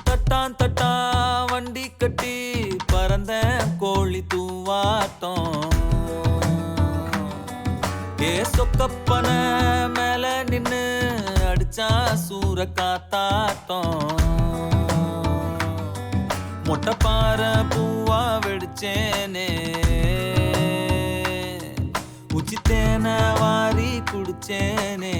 தட்டான் தட்டா வண்டி கட்டி பறந்த கோழி தூவாட்டம் ஏ சொக்கப்பன மேல நின்னு அடிச்சா சூற காத்தாட்டம் மொட்டைப்பாற பூவா வெடிச்சேனே உச்சித்தேன வாரி குடிச்சேனே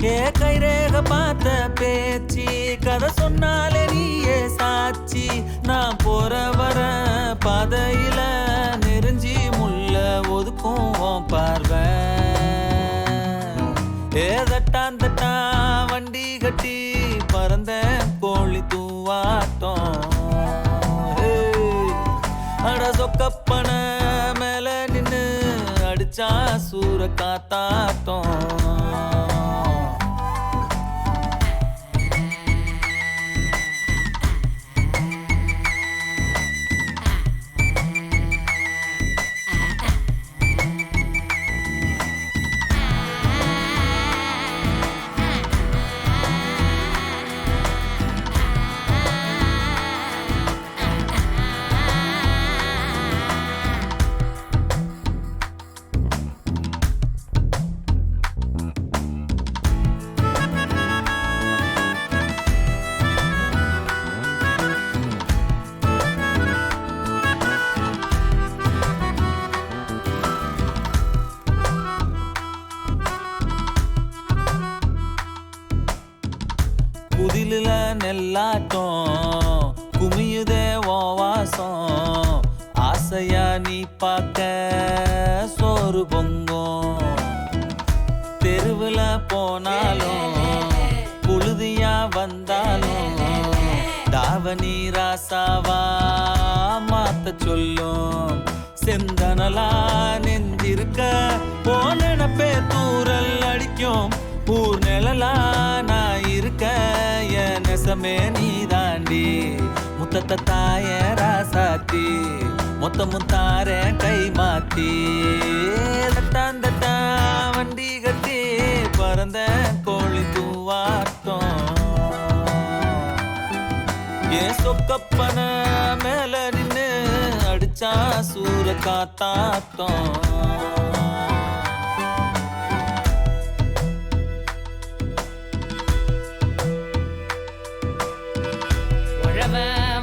ஏ கைரேக பார்த்த பேச்சு கதை சொன்னாலே நீயே சாட்சி நான் போற வர பாதையில நெருஞ்சி முள்ள ஒதுக்கும் பார்வை ஏ தட்டான் தட்டா வண்டி கட்டி பறந்த கோழி தூவாட்டம் அட சொக்கப்பன மேல நின்னு அடிச்சா சூற காத்தாட்டம் குதில நெல்லாட்டம் குமியுதே வாசம் ஆசையா நீ பார்க்க சோறு பொங்கும் தெருவுல போனாலும் புழுதியா வந்தாலும் தாவணி ராசாவா மாத்த சொல்லும் செந்தனலா நெஞ்சிருக்க போனப்பே தூரல் அடிக்கும் ஊர் நிழலா நான் இருக்க என் நெசமே நீ தாண்டி முத்தத்தை தாய ராசாத்தி மொத்த முத்தார கை மாத்தி தட்டான் தட்டா வண்டி கட்டி பறந்த கோழி தூவாட்டம் ஏன் சொக்கப்பன மேல நின்னு அடிச்சா சூற காத்தாட்டம்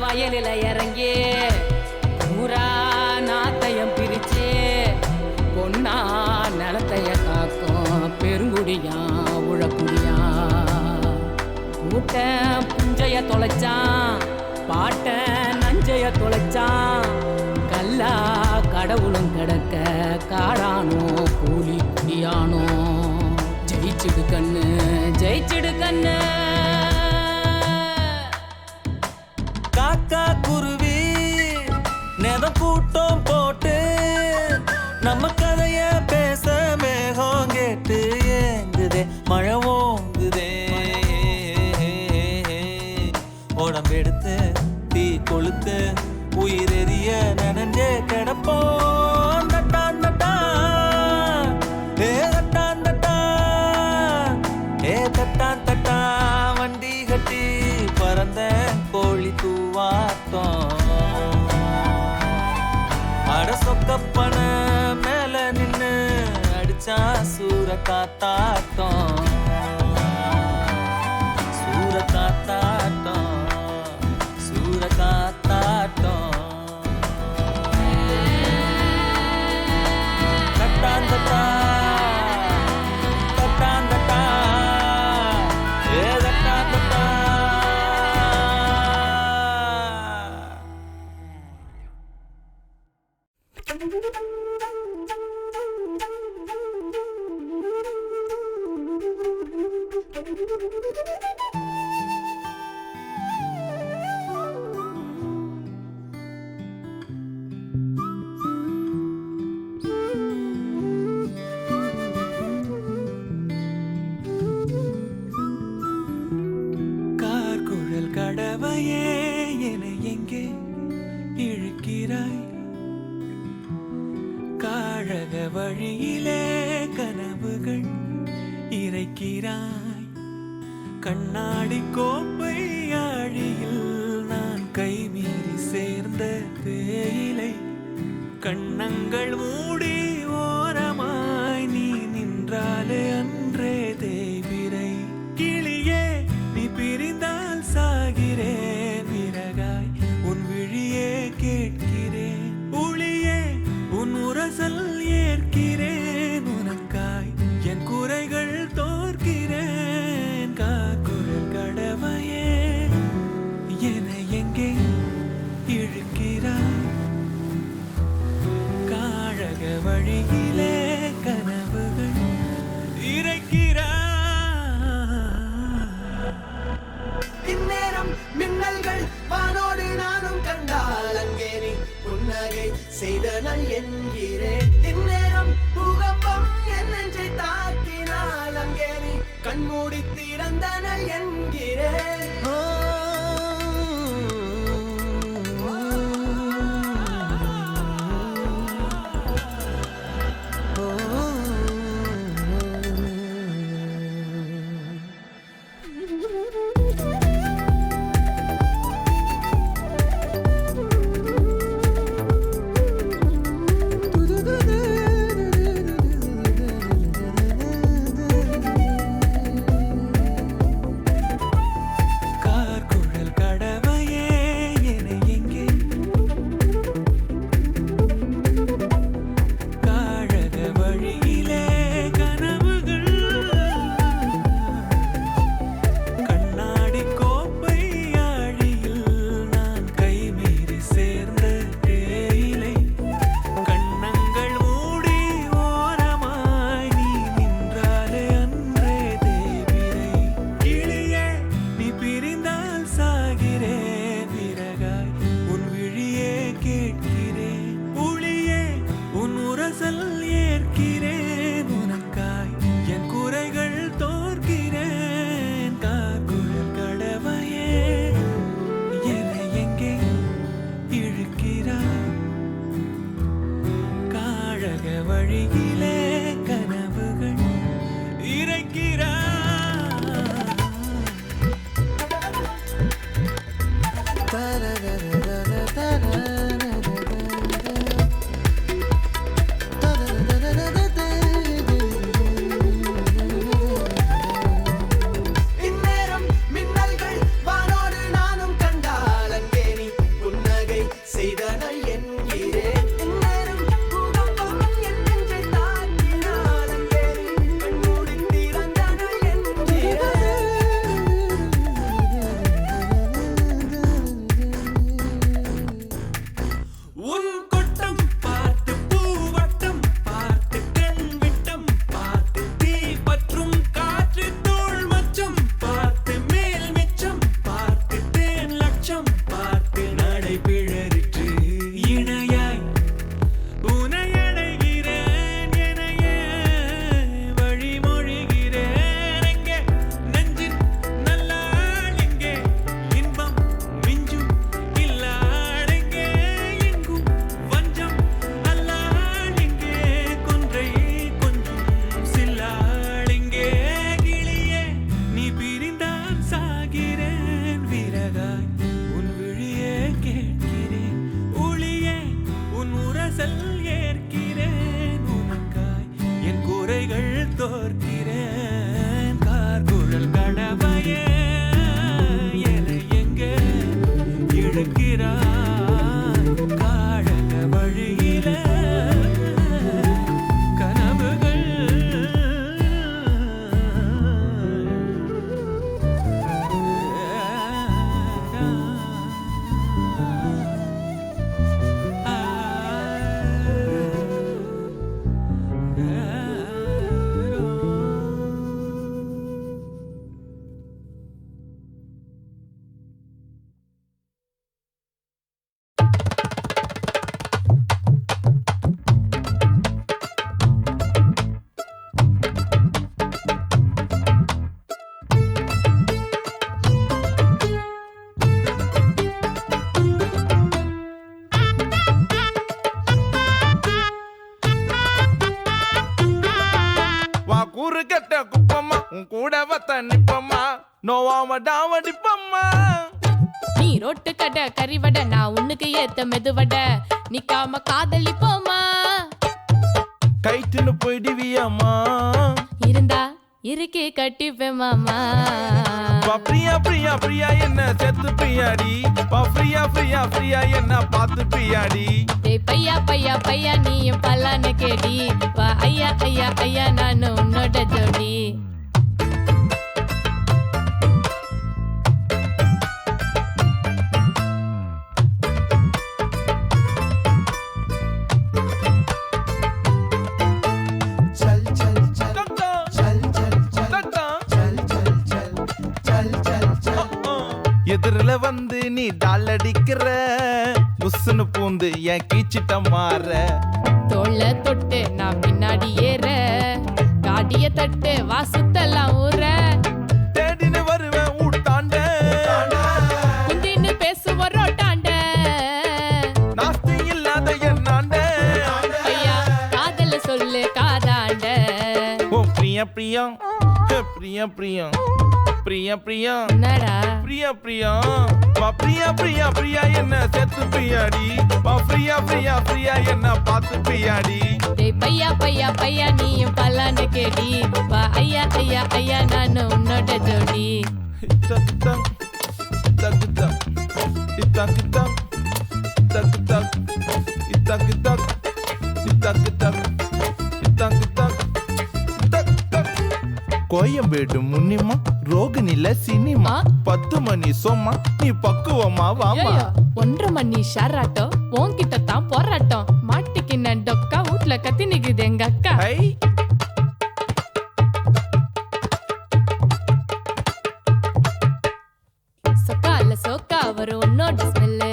வயலில இறங்கி ஊரா நாத்தையம் பிரிச்சு பொன்னா நிலத்தைய காக்கும் பெருங்குடியா உழக்குடியா கூட்ட புஞ்சைய தொலைச்சான் பாட்ட நஞ்சைய தொலைச்சான் கல்லா கடவுளும் கிடக்க காடானோ கூலி குடியானோ ஜெயிச்சிடு கண்ணு ஜெயிச்சிடு கண்ணு காக்கா குருவி நெதம் கூட்டம் போட்டு நம்ம கதைய பேச மேகம் கேட்டு ஏங்குதே மழை ஓங்குதே உடம்பெடுத்து தீ கொளுத்து உயிரெறிய நனைஞ்சே கிடப்போம் தட்டான் தட்டான் ஏ தட்டான் தட்டான் ஏ தட்டான் தட்டான் வண்டி கட்டி பறந்த கோழி தூவாட்டம் அட சொக்கப்பன மேல நின்னு அடிச்சா சூற காத்தாட்டம் சூற காத்தாட்டம் சூற காத்தாட்டம் தட்டான் தட்டா தட்டான் தட்டா ஏ தட்டான் தட்டா கடவையே என எங்கே இழுக்கிறாய் காழக வழியிலே கனவுகள் இறைக்கிறாய் கண்ணாடி கோப்பை ஆழியில் நான் கைமீறி சேர்ந்த தேயிலை கண்ணங்கள் மூடி ஓரமாய் நீ நின்றாலே அன்றே தேவிரை கிளியே நீ பிரிந்தால் சாகிறேன் விறகாய் உன் விழியே கேட்கிறேன் உளியே உன் உரசல் ஏற்கிறேன் உனக்காய் என் குறைகள் தோற்கிறேன் காக்குரல் கடவையே என எங்கே இழுக்கிறாய் காழக வழியிலே கனவுகள் இறைக்கிறாய் இந்நேரம் மின்னல்கள் வானோடு நானும் கண்டால் அங்கே நீ புன்னகை செய்தனல் என்கிறேன் இந்நேரம் பூகம்பம் என் நெஞ்சை தாக்கினால் அங்கே நீ கண்மூடி திறந்தனல் என்கிறேன் அடிப்பம்மா நோவாம டாவடிப்பம்மா நீ ரோட்டு கடை கறிவடை நான் உன்னுக்கு ஏத்த மெதுவடை நிக்காம காதலிப்போமா கைட்டுன்னு போயிடுவியம்மா இருந்தா இருக்கே கட்டிப்பேன் மாமா பிரியா பிரியா பிரியா என்ன செத்து பிரியாடி ஃப்ரீயா ஃப்ரீயா ஃப்ரீயா என்ன பார்த்து பிரியாடி டேய் பையா பையா பையா நீயும் பல்லான்னு கேடி வா ஐயா ஐயா ஐயா நானு உன்னோட ஜோடி चल चल चल चल चल चल चल चल चल चल चल எதிரில வந்து நீ டால் அடிக்கிற புஸ்ஸுன்னு பூந்து என் கீச்சிட்ட மாற தோள தொட்டு நான் பின்னாடி ஏற காடிய தட்டு வாசுத்தெல்லாம் ஊற தேடின்னு வருவேன் ஊட்டாண்ட குந்தின்னு பேசுவோம் ரோட்டாண்ட நாஸ்தி இல்லாத என்னாண்ட ஐயா காதல சொல்லு காதாண்ட ஓ பிரியா பிரியா பிரியா பிரியா பிரியா பிரியா என்னடா பிரியா பிரியா பிரியா பிரியா பிரியா என்ன செத்து பிரியாடி ஃப்ரீயா ஃப்ரீயா ஃப்ரீயா என்ன பார்த்து பிரியாடி டேய் பையா பையா பையா நீயும் பல்லான்னு கேடி வா ஐயா ஐயா ஐயா நானு உன்னோட ஜோடி இத்தக் தக் இத்தக் தக் இத்தக் தக் இத்தக் தக் இத்தக் தக் இத்தக் தக் இத்தக் தக் இத்தக் தக் கோயம்பேடு முன்னிமா ரோகிணில சினிமா 10 மணி சோமா நீ பக்குவமா வாமா 1:30 மணி ஷாராட்டம் உன்கிட்ட தான் போராட்டம் மாட்டிக்கு நான் டொக்கா வீட்ல கத்தி நிக்குது எங்க அக்கா ஐ சொக்கால சோக்கா வரும் உன்னோட ஸ்மெல்லு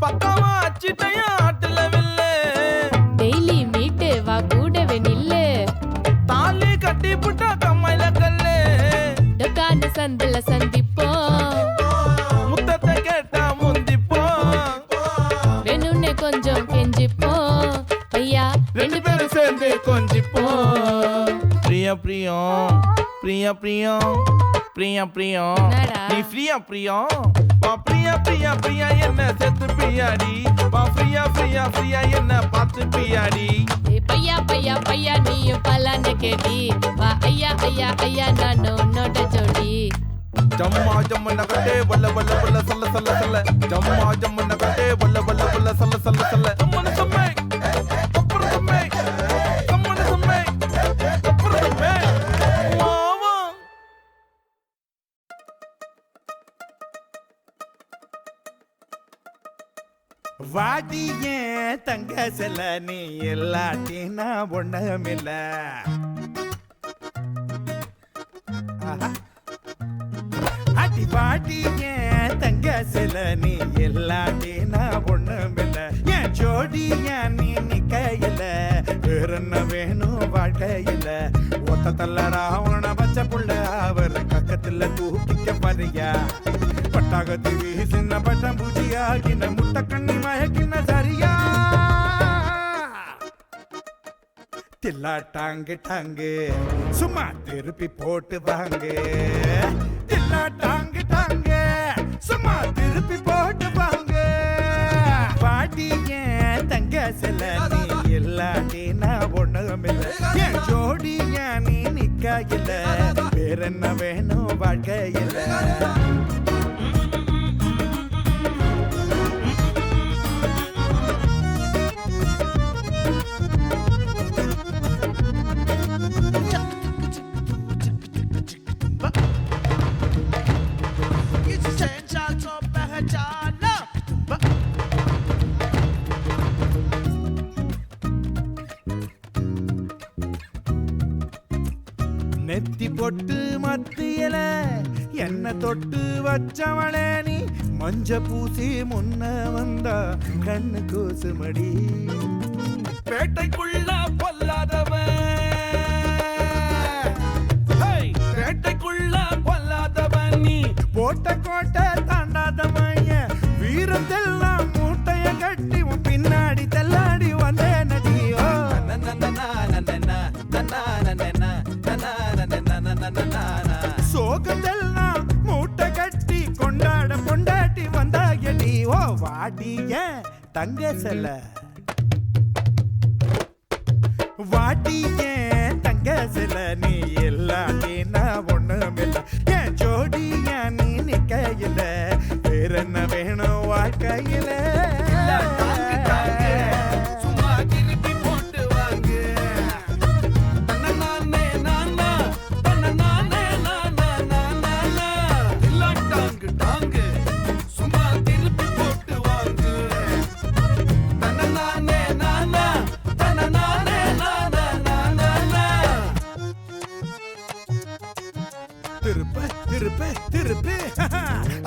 பக்காவா அச்சிட்டையா ஆட்டுல வில்லு டெய்லி மீட்டு வா கூடவே நில்லு தாலி கட்டி புட்டா கம்மையில கல்லு டொக்கான சந்தில சந்திப்போம் முத்தத்தை கேட்டா முந்திப்போம் வேணும்னே கொஞ்சம் கெஞ்சிப்போம் ஐயா ரெண்டு பேரும் சேர்ந்து கொஞ்சிப்போம் பிரியா பிரியம் பிரியா பிரியம் பிரியா பிரியம் என்னடா? நீ ஃப்ரீயா பிரியம் பிரியா பிரியா பிரியா என்ன செத்து பிரியாடி ஃப்ரீயா ஃப்ரீயா ஃப்ரீயா என்ன பார்த்து பிரியாடி ஏய் பையா பையா பையா நீயும் பல்லான்னு கேடி வா ஐயா ஐயா ஐயா நானு உன்னோட ஜோடி ஜம்மா ஜம்ம நகட்டே வல்ல வல்ல வல்ல சல்ல சல்ல சல்ல ஜம்மா ஜம்ம நகட்டே வல்ல வல்ல வல்ல சல்ல சல்ல சல்ல அம்மன சம்மை அப்புறம் சம்மை அம்மன சம்மை அப்புறம் சம்மை மாமா வாடியே தங்க செல்ல நீ எல்லாட்டினா ஒண்ணுமில்ல அடி வாடியே தங்க செல்ல நீ எல்லாட்டினா ஒண்ணுமில்ல என் ஜோடியா நீ நிக்கையில வேற என்ன வேணும் வாழ்க்கையில ஒத்த தள்ளடா உன பச்சை புள்ள அவர் கக்கத்துல தூக்கிக்க பாருயா பட்டாகத்து வீசின பட்டம் பூஜியாகின முட்டை கண்ணி மயக்கின சரியா தில்லா டாங்கு டாங்கு சும்மா திருப்பி போட்டு வாங்க தில்லா டாங்கு டாங்கு சும்மா திருப்பி போட்டு வாங்க பாட்டிய தங்க செல்ல நீ இல்லாட்டி நான் ஒண்ணுமில்ல என் ஜோடிய நீ நிக்கையில வேற என்ன வேணும் வாழ்க்கையில நெத்தி பொட்டு மத்தியல என்ன தொட்டு வச்சவளே நீ மஞ்ச பூசி முன்ன வந்தா கண்ணு கூசுமடி பேட்டைக்குள்ள பொல்லாதவன் பேட்டைக்குள்ள பொல்லாதவன் நீ போட்ட கோட்டை தாண்டாதவன் வீரத்தெல்லாம் மூட்டைய கட்டி உன் பின்னாடி தள்ளாடி வந்தே நடியோ சோகம் வாடிய தங்க செல வாடிய தங்க செல நீ இல்லாட்டி நான் ஒண்ணுமில்ல என் ஜோடியா நீ நிக்கையில வேற என்ன வேணும் வாழ்க்கையில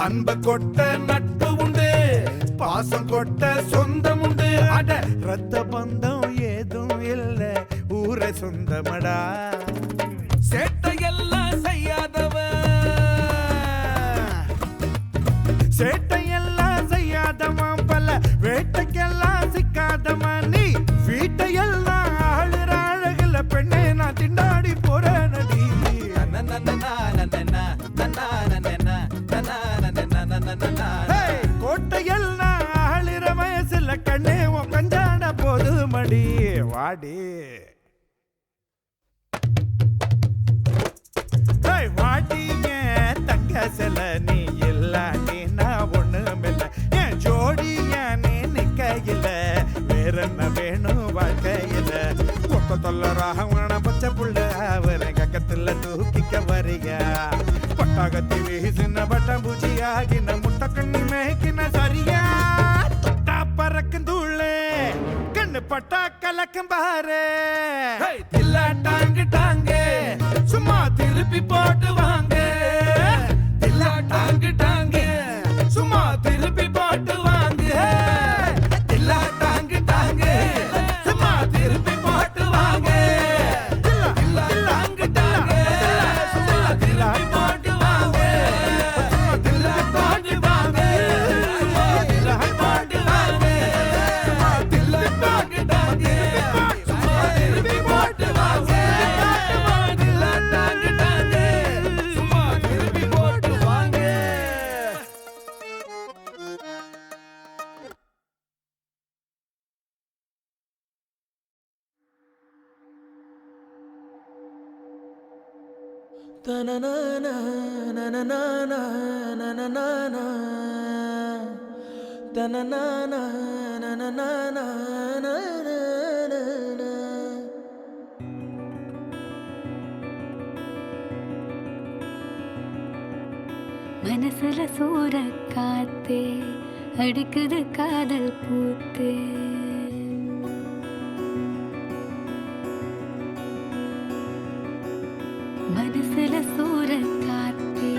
அன்ப கொட்ட நட்பு உண்டு பாசம் கொட்ட சொந்தம் உண்டு அட ரத்த பந்தம் ஏதும் இல்ல ஊரை சொந்தமடா சேட்டையெல்லாம் செய்யாதவன் சேட்டையெல்லாம் செய்யாதவன் பல வேட்டைக்கெல்லாம் சிக்காதவன் நீ வீட்டையெல்லாம் ஆளுற அழகுல பெண்ணே நான் திண்டாடி போற நடி கோட்டையெல்லாம் ஆளுற வயசுல கண்ணே உன் கஞ்சாட போது மடி வாடி வாட்டிங்க தங்க செல நீ இல்லாட்டி நான் ஒண்ணுமில்ல என் ஜோடியா நீ நிக்கையில வேற என்ன வேணும் வாழ்க்கையில கொத்த தொல்ல ராகவான பச்சை புள்ள அவரை கக்கத்துல தூக்கிக்க வரியா பட்டாகத்தி வீசின பட்டம் பூச்சி ஆகின முட்டை கண்ணி மேய்க்கின சரியா தொட்டா பறக்கும் தூளே கண்ணு பட்டா கலக்கும் பாரு டாங்கு டாங்கு சும்மா திருப்பி போட்டு வாங்க டாங்கு டாங்கு சும்மா திருப்பி போட்டு வாங்க டாங்கு டாங்கு சும்மா திருப்பி போட்டு வாங்க டாங்கு டாங்கு சும்மா திருப்பி போட்டு வாங்க டாங்கு டாங்கு சும்மா திருப்பி போட்டு வாங்க டாங்கு டாங்கு சும்மா திருப்பி போட்டு வாங்க டாங்கு டாங்கு சும்மா திருப்பி போட்டு வாங்க தனனானா நனனானா நனனானா தனனானா நனனானா நனனானா மனசுல சூற காத்தே அடிக்குது காதல் பூத்தே மனசுல சூற காத்தே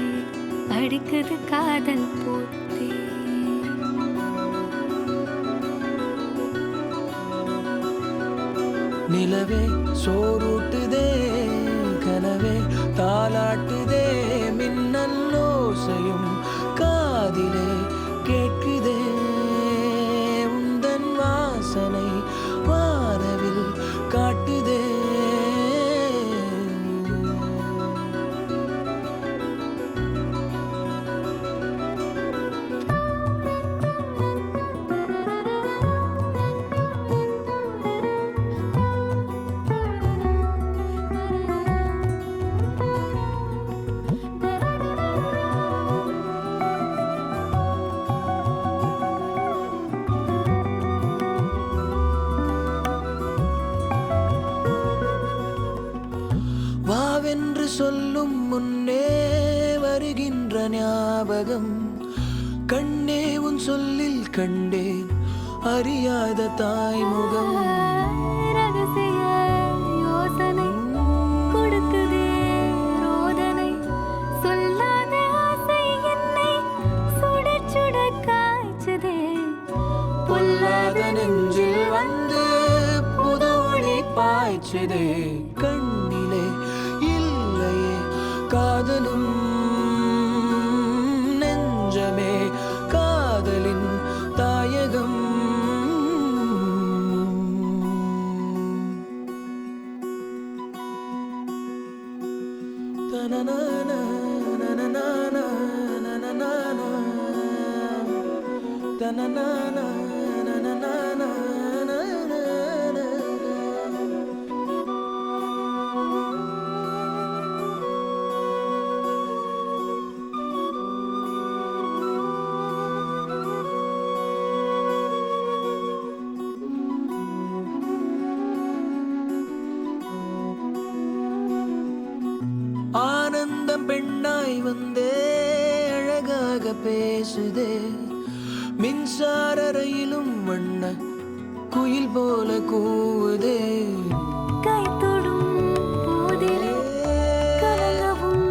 அடிக்குது காதல் பூத்தே நிலவே சோறுட்டுதே கனவே தாலாட்டுதே மின்னல் ஓசையும் காதிலே கேட்குதே உந்தன் வாசனை வானவில் காட்டுதே வாவென்று சொல்லும் முன்னே வருகின்ற ஞாபகம் கண்ணே உன் சொல்லில் கண்டேன் அறியாத தாய்முகம் ரகசிய யோசனை கொடுக்குதே ரோதனை சொல்லாத ஆசை என்னை சுட சுட காய்ச்சதே பொல்லாத நெஞ்சில் வந்து புது ஒளி பாய்ச்சதே கண்ணிலே இல்லையே காதலும் நெஞ்சமே காதலின் தாயகம் தனனானா நனனானா நனனானா ஆனந்தம் பெண்ணாய் வந்தே அழகாக பேசுதே மின்சார ரயிலும் வண்ண குயில் போல கூவுதே கை தொடும் போதிலே கலங்கவும்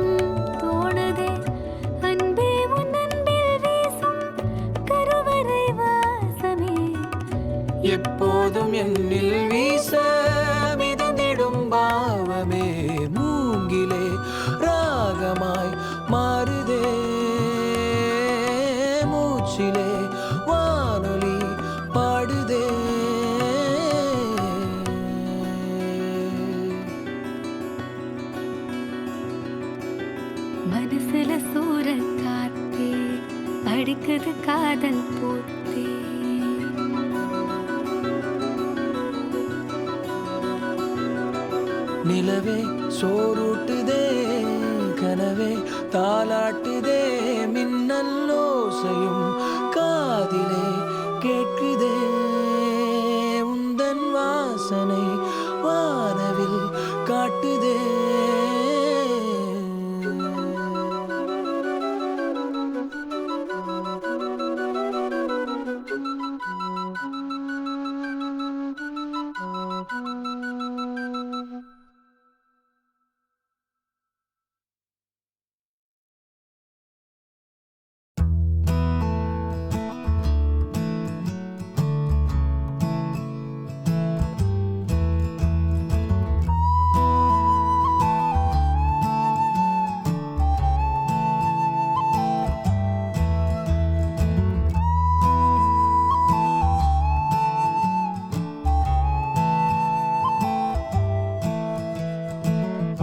தோணுதே அன்பே உன் அன்பில் வீசும் கருவறை வாசமே எப்போதும் என்னில் வீச மிதந்திடும் பாவமே மூங்கிலே ராகமாய் மாறுதே மூச்சிலே வானொலி பாடுதே மனசுல சூற காத்தே அடிக்குது காதல் போத்தே நிலவே சோறுட்டுதே கனவே தாலாட்டுதே மின்னல் ஓசையும் காதிலே கேட்குதே உந்தன் வாசனை வானவில் காட்டுதே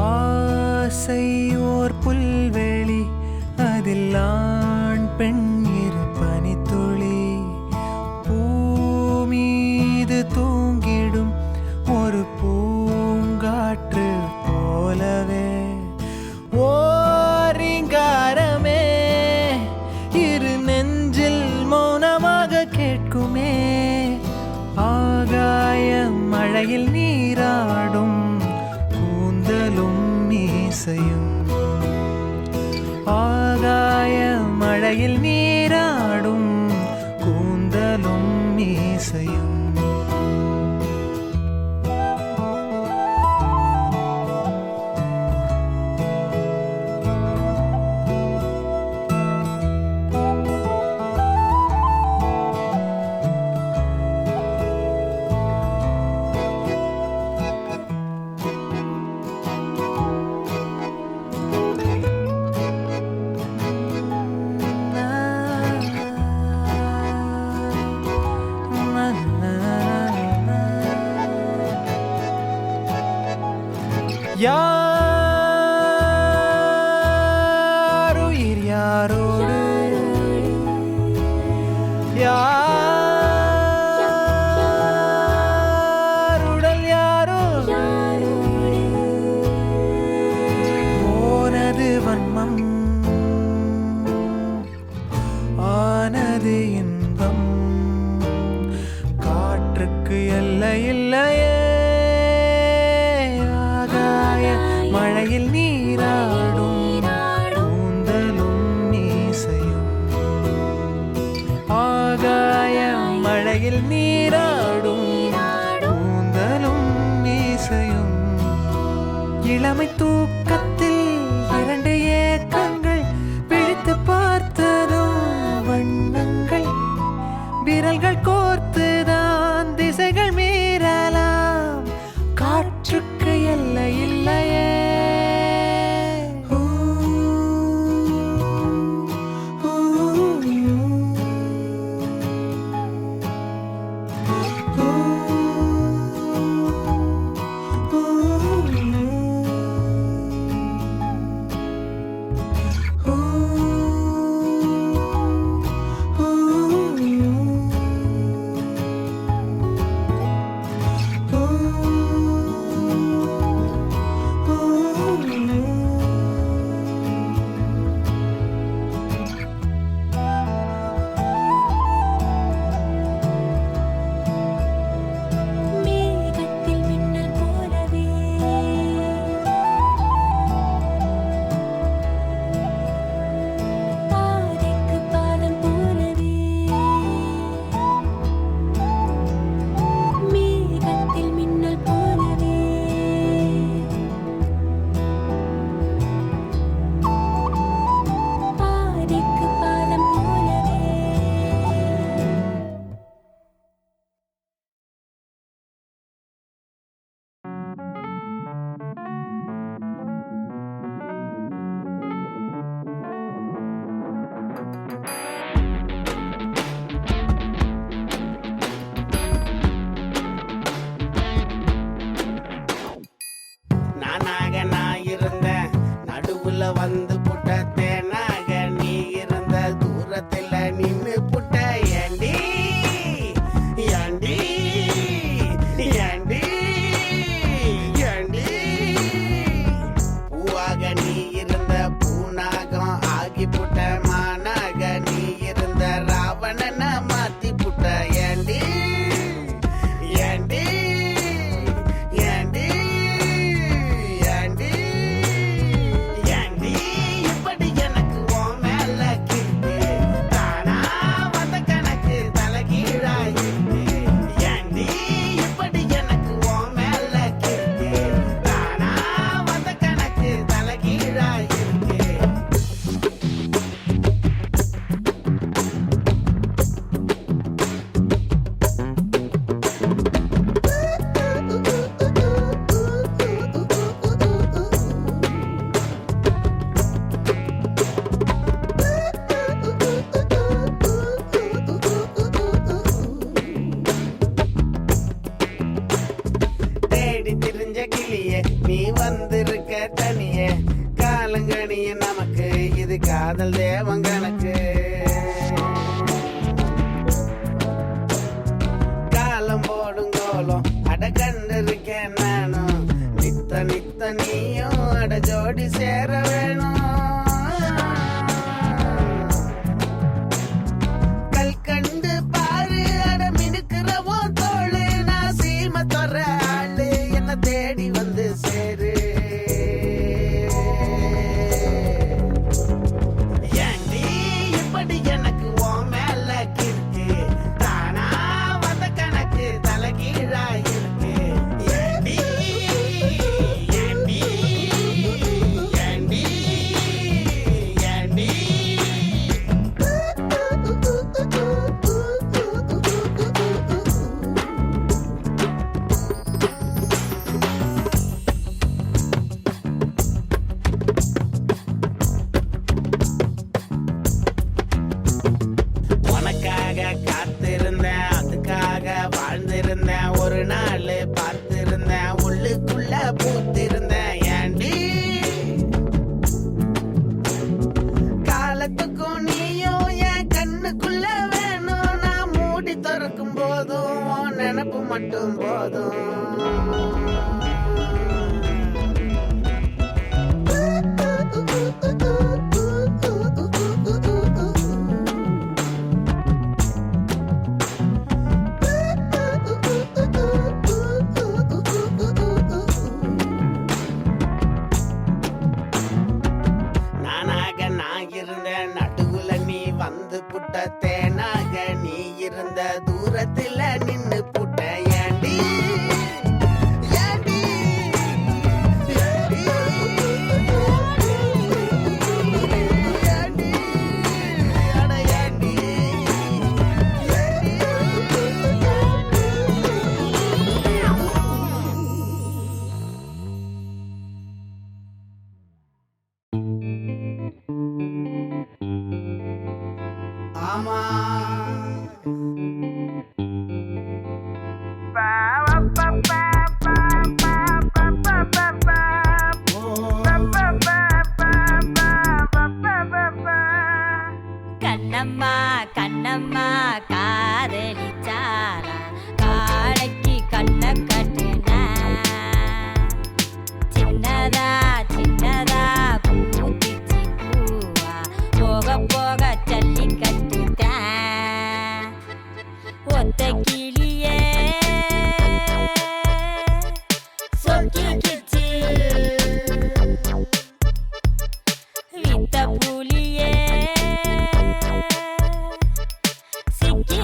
ஆசை ஓர் புல்வெளி அதில் ஆண் பெண் இரு பனித்துளி பூமீது தூங்கிடும் ஒரு பூங்காற்று போலவே ஓரிங்காரமே இரு நெஞ்சில் மௌனமாக கேட்குமே ஆகாய மழையில் நீராடும் கூந்தலும் மீசையும் ஆகாய மழையில் நீராடும் கூந்தலும் மீசையும் யாருயிர் யாரோடு யாருடல் யாரோ போனது வன்மம் ஆனது இன்பம் காற்றுக்கு எல்லை இல்லையே மழையில் நீராடும் கூந்தலும் மீசையும் ஆகாய மழையில் நீராடும் கூந்தலும் மீசையும் இளமை தூக்கத்தில் இரண்டு ஏக்கங்கள் பிடித்து பார்த்ததும் வண்ணங்கள் விரல்கள் கோர்த்துதான் திசைகள் மீறலாம் காற்றுக்கு எல்லை இல்லையே போடுவாங்க எனக்கு காலம் போடும் கோலம் அட கண்டிருக்கேன் நானும் நித்த நித்த நீயும் அட ஜோடி சேர வேணும் கல் கண்டு பாரு அட மினுக்கிறவோ தோளு நான் சீம தொற ஆளு என்ன தேடி வந்து சேரு ஏண்டி இப்படி எனக்கு உன் மேல கிறுக்கு தானா வந்த கணக்கு தலைகீழா இருக்கு ஏண்டி ஏண்டி ஏண்டி ஏண்டி உனக்காக காத்திருந்தேன் அதுக்காக வாழ்ந்திருந்தேன் ஒரு நாள் பார்த்திருந்தேன் உள்ளுக்குள்ள பூத்திருந்தேன் ஏண்டி காலத்துக்கும் நீயும் என் கண்ணுக்குள்ள வேணும் நான் மூடி திறக்கும் போதும் உன் நினப்பு மட்டும் போதும் நானாக நான் இருந்தேன் நடுவுல நீ வந்து புட்ட தேனாக நீ இருந்த தூரத்துல நின்னு புட்ட ஏண்டி ஏண்டி ஏண்டி ஏண்டி அட ஏண்டி ஆமா கண்ணம்மா கண்ணம்மா காதலிச்சாரா காளைக்கு கண்ண கட்டுனா சின்னதா சின்னதா பூத்திச்சு பூவா போக போக சல்லி கட்டுதான் ஒத்த கிளியே சொக்கிக்கிச்சு வித்த புலியே சிக்கி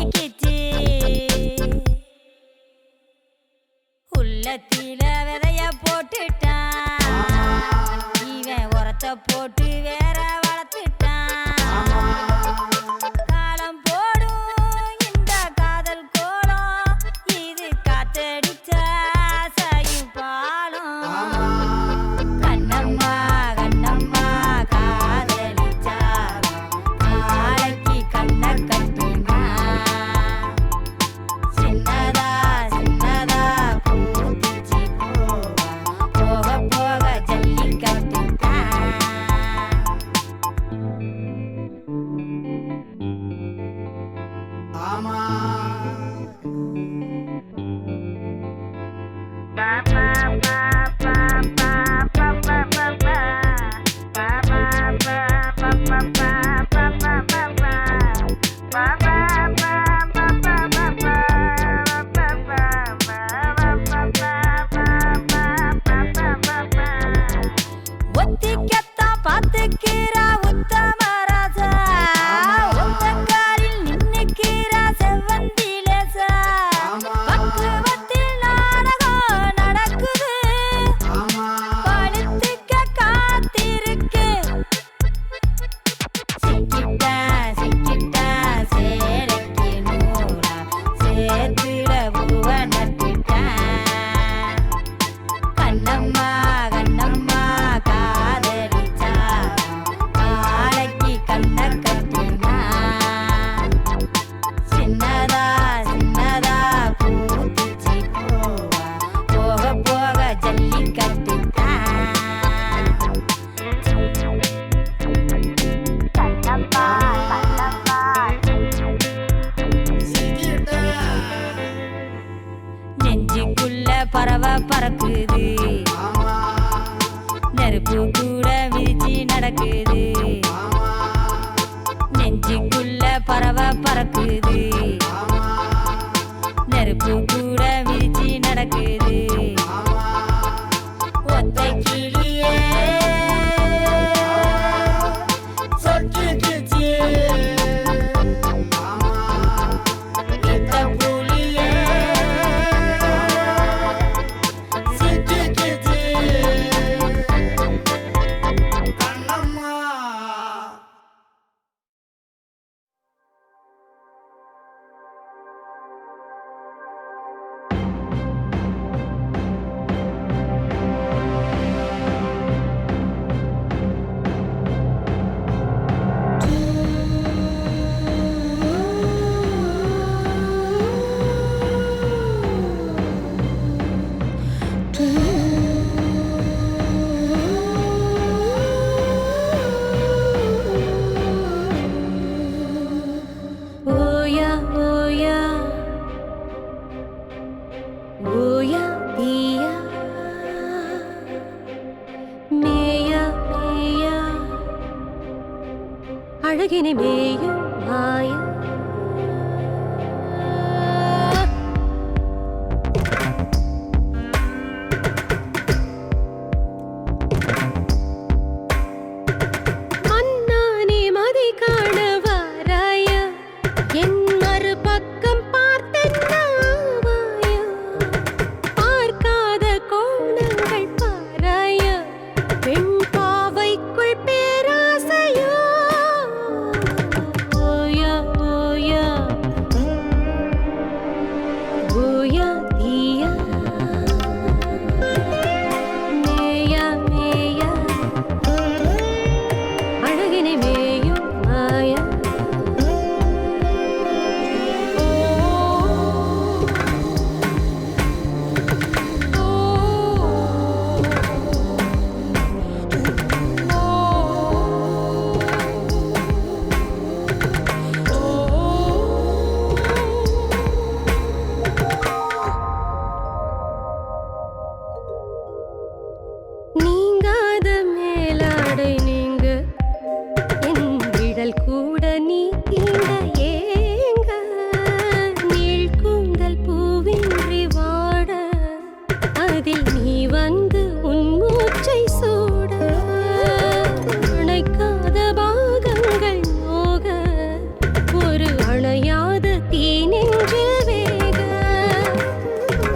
பறக்குது நெருப்பு கூட விரிச்சு நடக்குது ஒத்தை கிளியே சொட்டுக்குச்சு இத்த புலியே சிட்டுக்குச்சு கண்ணம்மா ஓயா ஓயா ஓயா தீயா மேயா மேயா அழகினை மேயும் மாயா மன்னானே மதி காண வாராயா என் மறுபக்கம் பார்த்தென்னாவாயா பார்க்காத கோணங்கள் பாராயா பெண் பாவைக்குள் பேராசையோ ஓயா ஓயா ஓயா தீயா மேயா மேயா அழகினை மேயும் மாயா நீங்காத மேலாடை நீங்க என் விடல் கூட நீ தீண்ட ஏங்க நீள் கூந்தல் பூவின்றி வாட அதில் நீ வந்து உன் மூச்சை சூட அணைக்காத பாகங்கள் நோக ஒரு அணையாத தீ நெஞ்சில் வேக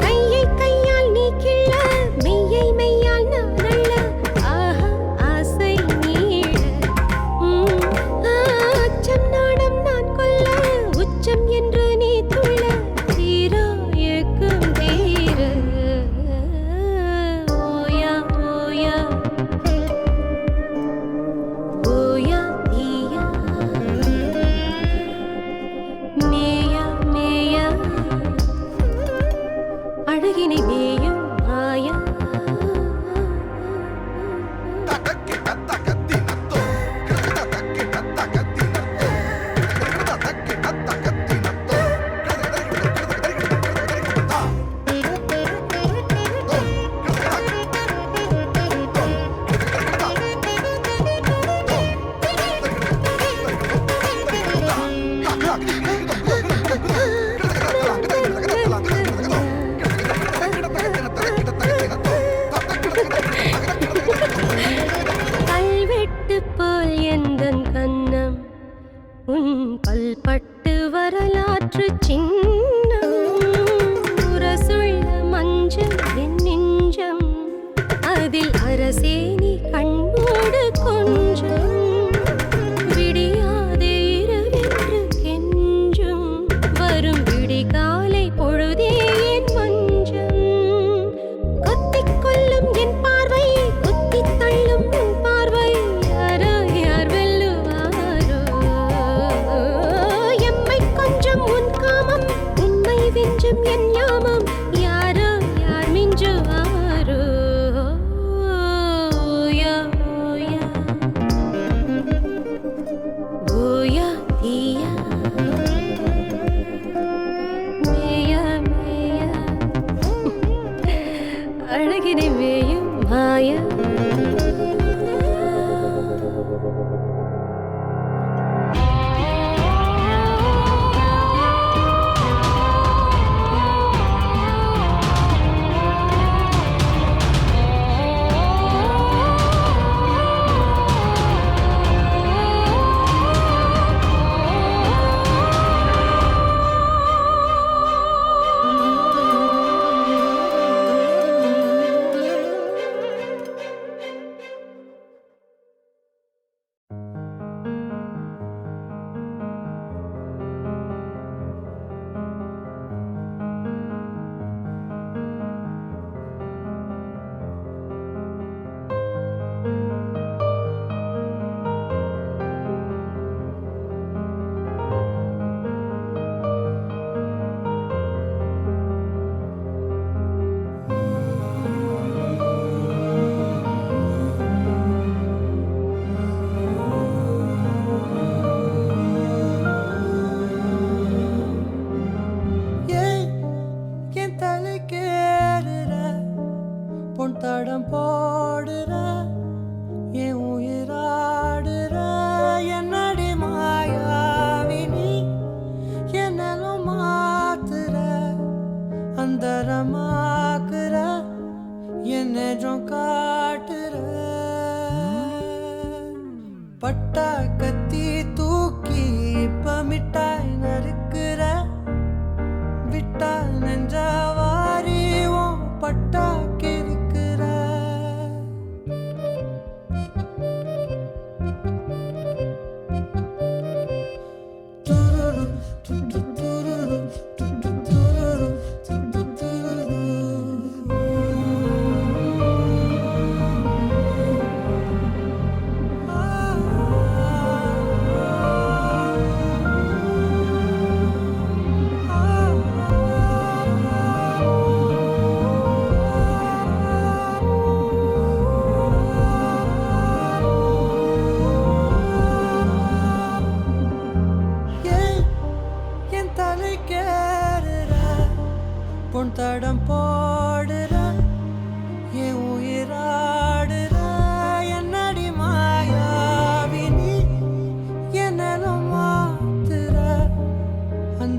கையை கையால் நீ கிள்ள மெய்யை மெய்யால் நான் அள்ள ஆஹா ஆசை நீட அச்சம் நாடம் நான் கொல்ல உச்சம் என்று நீ துள்ள தீரா ஏக்கம் தீர ஓயா ஓயா ஓயா தீயா மேயா மேயா அழகினை மேயும் மாயா கல்வெட்டு போல் எந்தன் கன்னம் உன் பல்பட்டு வரலாற்று சின்னம் உரசுள்ள மஞ்சள் என் நெஞ்சம் அதில் அரசே நீ கண்மூடு கொஞ்சம் விடியாதே இரவென்று கெஞ்சும் வரும் விடிகாலை பொழுதே என் மஞ்சம் கொத்திக் கொள்ளும் என் பார்வை குத்தித் தள்ளும் உன் பார்வை யாரோ யார் வெல்லுவாரோ எம்மை கொஞ்சம் உன் காமம்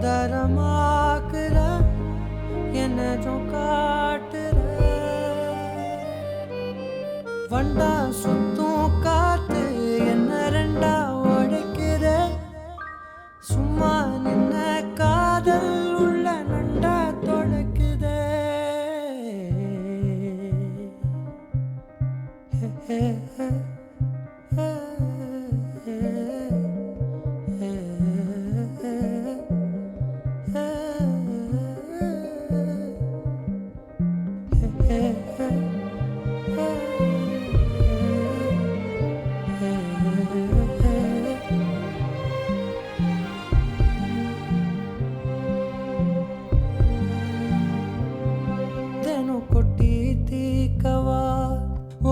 சுந்தரமாக்குற என்னதும் காட்டுற வண்டா சுத்தும் காத்து என்ன ரெண்டா உடைக்கிற சும்மா நின்ன காதல் உள்ள நண்டா தொடக்குதே கொட்டி தீக்கவா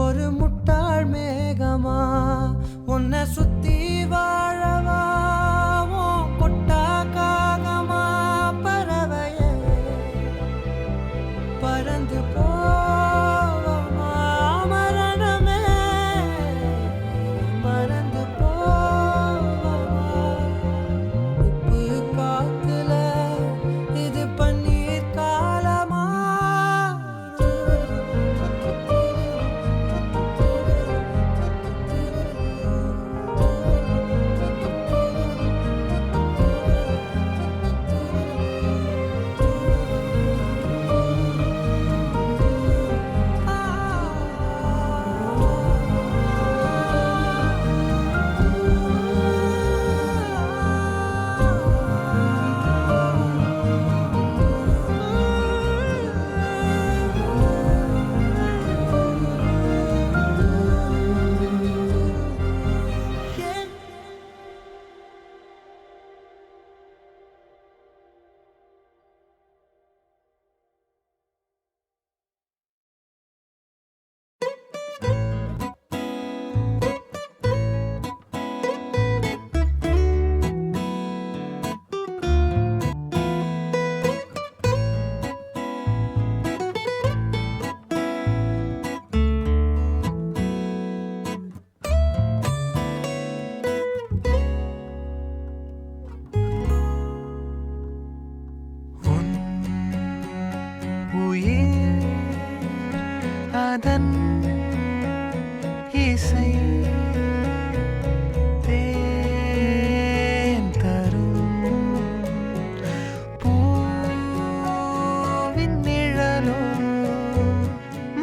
ஒரு முட்டாள் மேகமா உன்னை சுத்தி வாழவா கொட்டா காகமா பறவையே பறந்து போவமா மரணமே மறந்து போவமா உப்பு காத்துல இது பன்னீர் காலமா அதன் இசை தேன் தரும் பூவின் நிழலோ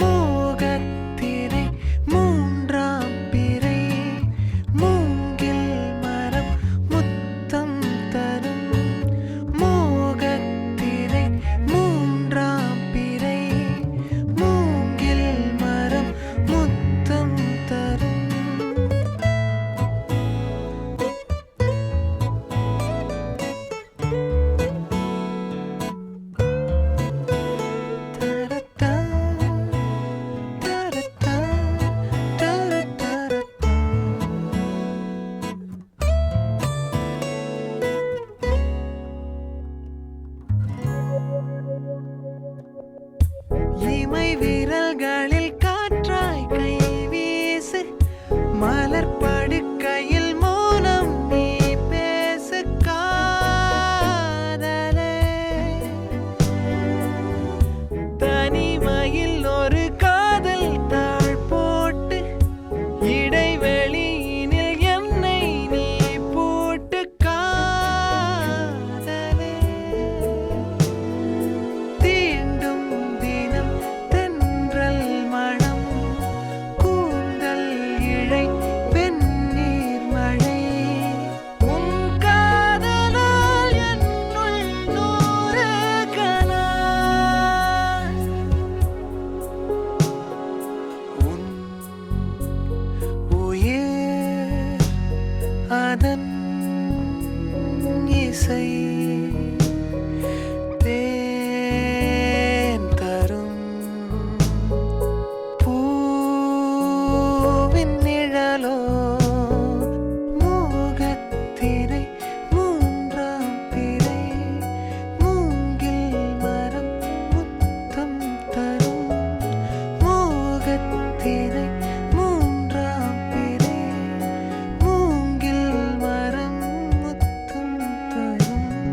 மோகத்திரை மூன்றாம் பிறை மூங்கில் மரம் முத்தம் தரும் மோகத்திரை மூன்றாம் பிறை மூங்கில் மரம் முத்தம் தரும் தரத்தா தரத்தா தரத்தரத்தா இமை விரல்களில் காற்றாய் கை வீசு மலர் படுக்கையில் மௌனம் நீ பேசு காதலே தனிமையில் ஒரு காதல் தாழ் போட்டு இடைவெளியினில் என்னை நீ போட்டு காதலே தீண்டும் தினம் தென்றல் மணம் கூந்தல் இழை வெந்நீர் மழை உன் காதலால் என்னுள் நூறு கனா உன் உயிர் அதன் இசை தேன் தரும் பூவின் நிழலோ மோகத்திரை மூன்றாம் பிறை மூங்கில் மரம் முத்தம் தரும் மோகத்திரை மூன்றாம் பிறை மூங்கில் மரம் முத்தம் தரும்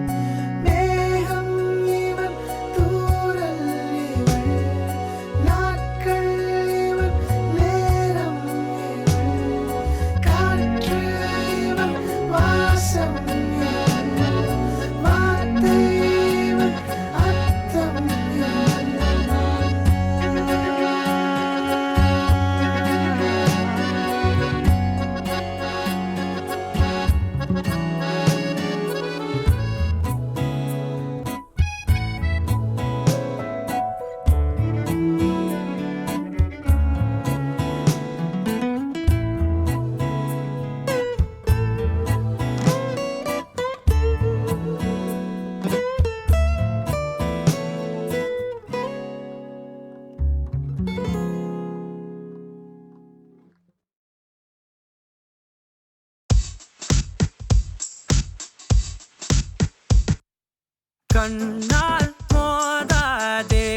கண்ணால் மோதாதே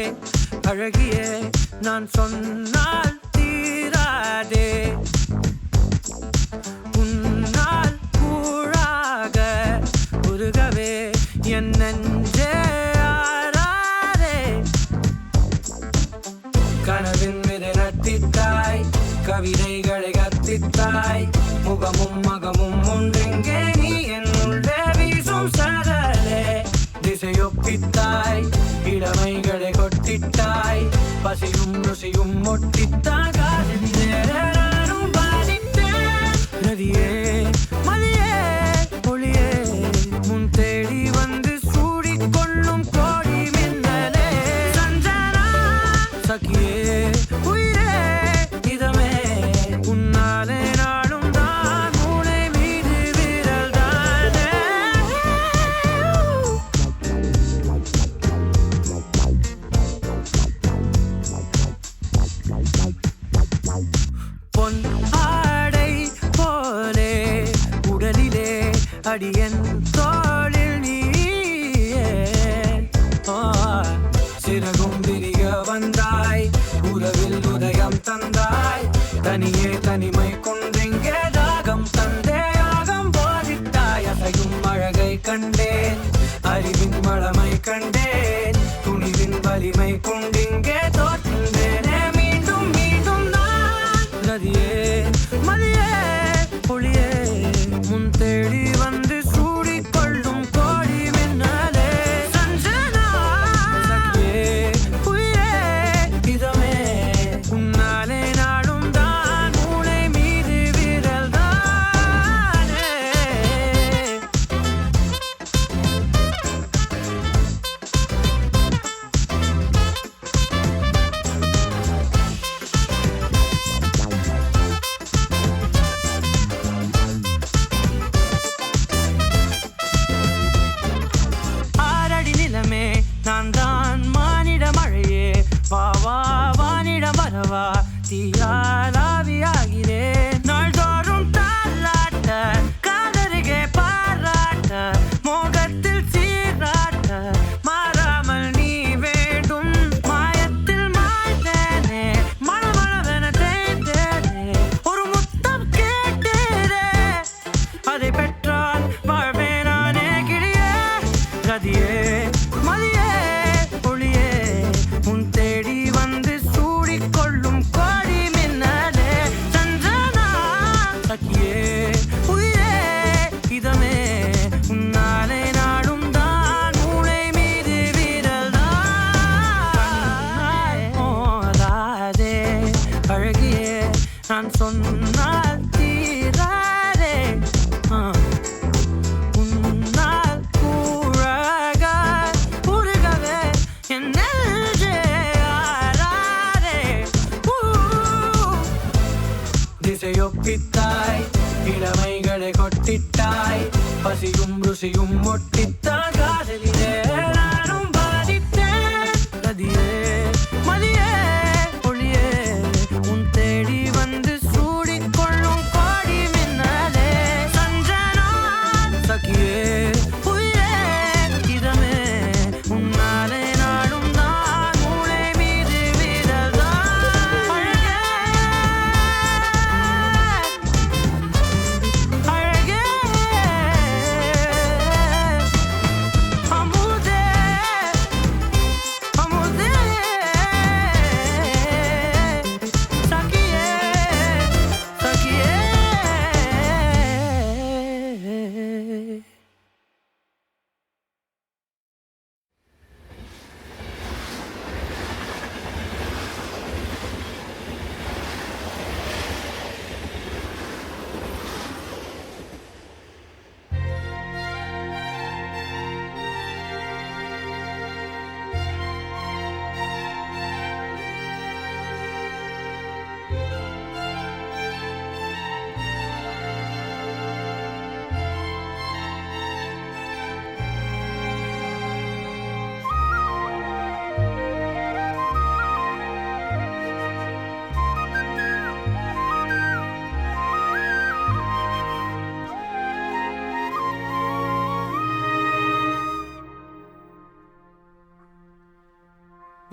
அழகியே நான் சொன்னால் தீராதே உன்னால் கூழாக உருகவே என் நெஞ்சே ஆராதே கனவின் மீது நட்டித்தாய் கவிதைகளை கத்தித்தாய் முகமும் மகமும் ஒன்றெங்கே நீ என் உள்ளே வீசும் சகலே திசையொப்பித்தாய் இளமைகளை கொட்டிட்டாய் பசியும் ருசியும் ஒட்டித்தாய் காதலிலும் பாதித்தேன் நதியே மதியே ஒளியே முன் தேடி வந்து சூடிக்கொள்ளும் கோடி மின்னலே சஞ்சனா சகியே உயிரே இதமே உன்னாலே நாளும் தான் மூளை மீது விரல் தானே பொன் ஆடை போலே உடலிலே அடியன் தோளில் நீயே சிறகும் விரிய வந்தாய் உறவில் உதயம் தந்தாய் தனியே தனிமை கொண்டெங்கே தாகம் தந்தே யாகம் போதித்தாய் அசையும் அழகை கண்டேன் அறிவின் வளமை கண்டேன் துணிவின் வலிமை கொண்டிங்கே தோற்றுந்தேனே மீண்டும் மீண்டும் நான் நதியே மதியே ஒளியே முன் தேடி வந்து சூடிக்கொள்ளும் கோடி மின்னலே சஞ்சனா சகியே உயிரே இதமே உன்னாலே நாடும் தான் மூளை மீது விரல் தானே ஆரடி நிலமே நான் தான் மானிட மழையே வா வா வானிடம் வரவா தீயாலாவியாகிறேன் நாள்தோறும் தாலாட்ட காதருகே பாராட்ட மோகத்தில் சீராட்ட மாறாமல் நீ வேண்டும் மாயத்தில் மாய்ந்தேனே மணமளவென தேய்ந்தேனே ஒரு முத்தம் கேட்டேனே அதை பெற்றால் வாழ்வே நானே கிளியே ரதியே மதியே ஒளியே உன் தேடி வந்து சூடிக்கொள்ளும் கோடி மின்னலே சஞ்சனா சகியே உயிரே இதமே உன்னாலே நாடும் தான் மூளை மீது விரல் தான் மோதாதே அழகியே நான் சொன்னால் தீராதே உன்னால் கூழாக உருகவே என் நெஞ்சே ஆராதே திசையொப்பித்தாய் இளமைகளை கொட்டிட்டாய் பசியும் ருசியும் ஒட்டித்தாய் காதலிலே நானும் பாதித்தேன் நதியே மதியே ஒளியே உன் தேடி வந்து சூடிக்கொள்ளும் கோடி மின்னலே சஞ்சனா சகியே உயிரே இதமே உன்னாலே நாடும் தான் மூளை மீது விரல் தான் அழகே அழகே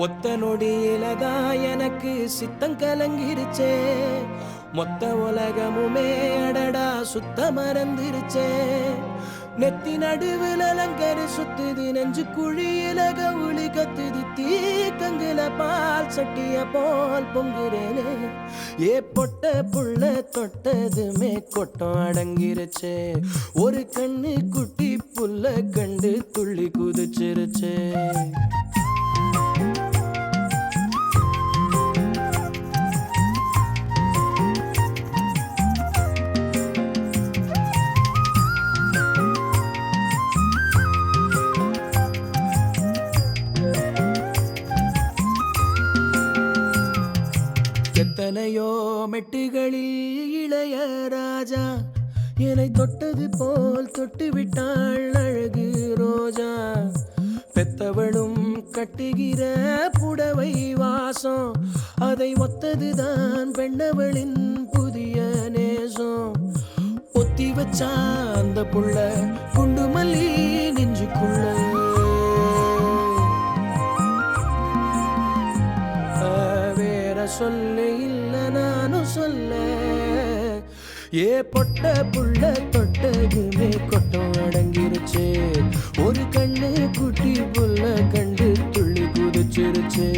ஒத்த நொடியிலதான் எனக்கு சித்தம் கலங்கிருச்சே, மொத்த உலகமுமே அடடா சுத்த மறந்துருச்சே. நெத்தி நடுவில் அலங்கரி சுத்துது, நெஞ்சு குழியில கவுளி கத்துது, தீக்கங்குல பால் சட்டிய போல் பொங்குறேனே. ஏ பொட்ட புள்ள தொட்டதுமே கொட்டம் அடங்கிருச்சே, ஒரு கண்ணு குட்டி புல்ல கண்டு துள்ளி குதிச்சிருச்சே. எத்தனையோ மெட்டுகளில் இளைய ராஜா என்னை தொட்டது போல் தொட்டு விட்டாள் அழகு ரோஜா. பெத்தவளும் கட்டுகிற புடவை வாசம், அதை ஒத்ததுதான் பெண்ணவளின் புதிய நேசம். ஒத்தி வச்சா அந்த புள்ள குண்டு மல்லி நெஞ்சுக்குள்ள, சொல்ல இல்ல நானும் சொல்ல. ஏ பொட்ட புள்ள தொட்டதுமே கொட்டம் அடங்கிருச்சு, ஒரு கண்ணு குட்டி புல்ல கண்டு துள்ளி குதிச்சிருச்சு.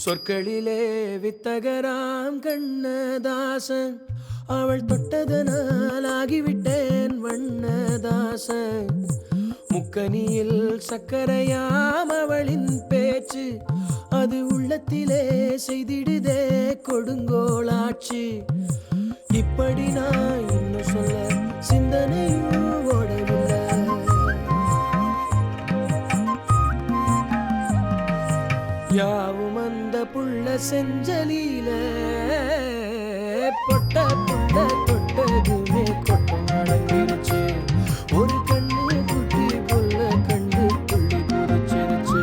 சொற்களிலே வித்தகராம் கண்ணதாசன், அவள் தொட்டதனால் ஆகிவிட்டேன் வண்ணதாசன். முக்கனியில் சக்கரையாம் அவளின் பேச்சு, அது உள்ளத்திலே செய்திடுதே கொடுங்கோளாட்சி. இப்படி நான் இன்னும் சொல்ல சிந்தனையும் ஓடவில்லை. யாவும் அந்த புள்ள செஞ்சலில, பொட்ட புள்ள தொட்டதுமே கொட்டம் அடங்கிருச்சு, ஒரு கண்ணு குட்டி புள்ள கண்டு துள்ளி குதிச்சிருச்சு.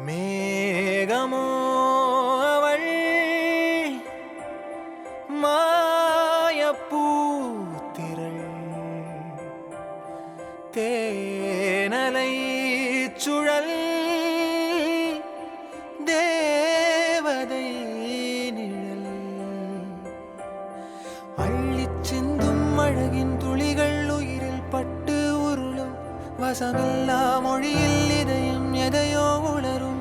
மேகமோ அவள் மாயப்பூத்திரள், தேனலை சுழல் தேவதை நிழல், அள்ளிச் சிந்தும் அழகின் துளிகள் உயிரில் பட்டு உருளும், வசமில்லா மொழியில் இதயம் எதையோ உணரும்.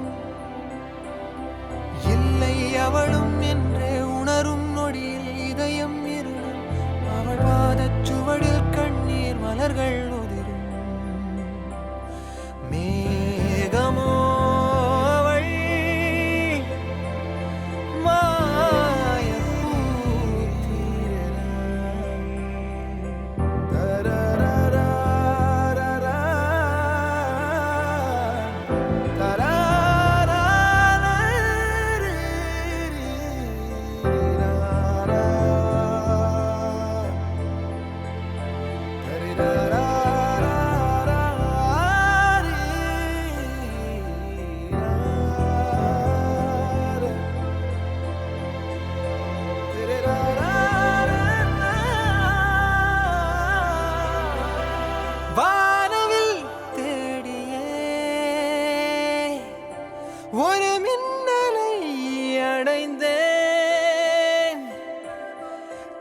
இல்லை அவளும் என்றே உணரும் நொடியில் இதயம் இருளும், அவள் பாதச் சுவடில் கண்ணீர் மலர்கள் உதிரும். மேகமோ அவள் மாயப்பூத்திரள்.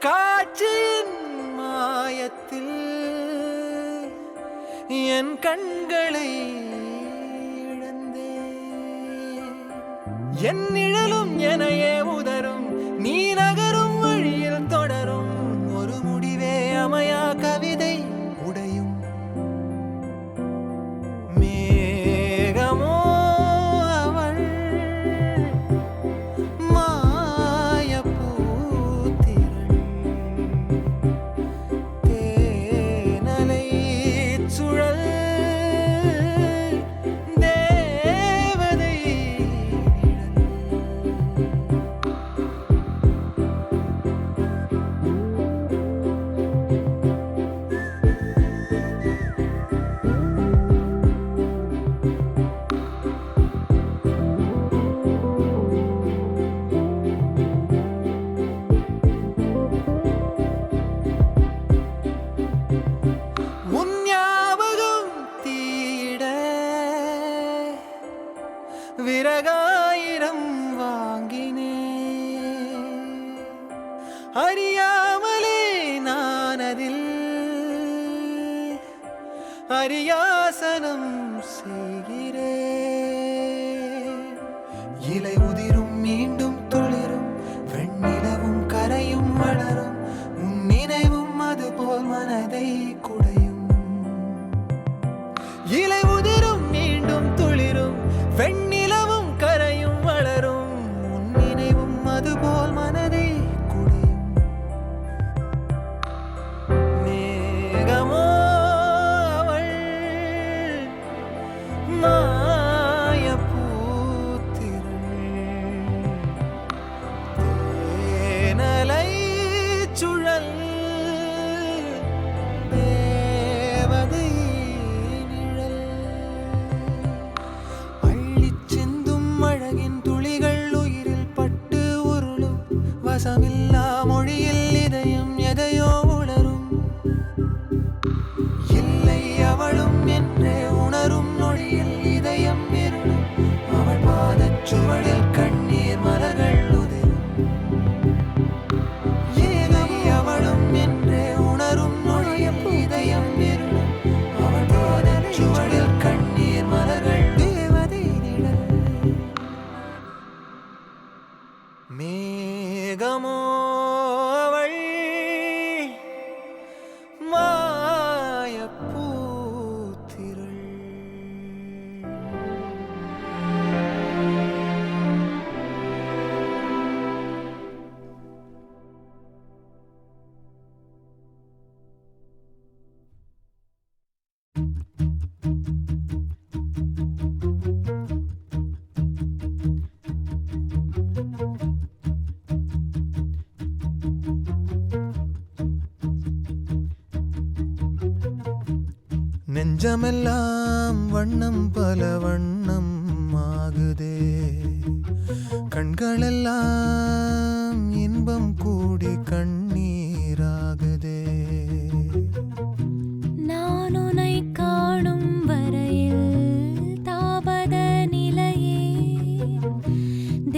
காட்சியின் மாயத்தில் என் கண்களை இழந்தேன். என் நிழலும் எனையே உதரும், நீ நகரும் வழியில் தொடரும், ஒரு முடிவே அமையா கவிதை உடையும். மேகமோ அவள் மாயப்பூத்திரள், தேனலை சுழல் தேவதை நிழல். உன் ஞாபகம் தீட விறகாயிரம் வாங்கினேன். அறியாமலே நான் அதில் அரியாசனம் செய்கிறேன். இலை உதிரும் மீண்டும் துளிரும், வெண்ணிலவும் கரையும் வளரும், உன் நினைவும் அதுபோல் மனதை குடையும். இலை உதிரும் மீண்டும் துளிரும், வெண்ணிலவும் கரையும் வளரும், உன் நினைவும் அதுபோல் மனதை குடையும். மேகமோ அவள் மாயப்பூத்திரள், தேனலை சுழல் தேவதை நிழல். அள்ளிச் சிந்தும் அழகின் துளிகள் உயிரில் பட்டு உருளும், வசமில்லா மொழியில் இதயம் எதையோ உணரும். இல்லை அவளும் என்றே உணரும் நொடியில் இதயம் இருளும், அவள் பாதச் சுவடில் கண்ணீர் மலர்கள் உதிரும். இல்லை அவளும் என்றே உணரும் நொடியில் இதயம் இருளும், அவள் பாதச் சுவடில் கண்ணீர் மலர்கள் தேவதை நிழல். மேகமோ அவள் மாயப்பூத்திரள். நெஞ்சமெல்லாம் வண்ணம் பல வண்ணம் ஆகுதே, கண்களெல்லாம் இன்பம் கூடி கண்ணீராகுதே. நான் உன்னை காணும் வரையில் தாபத நிலையே,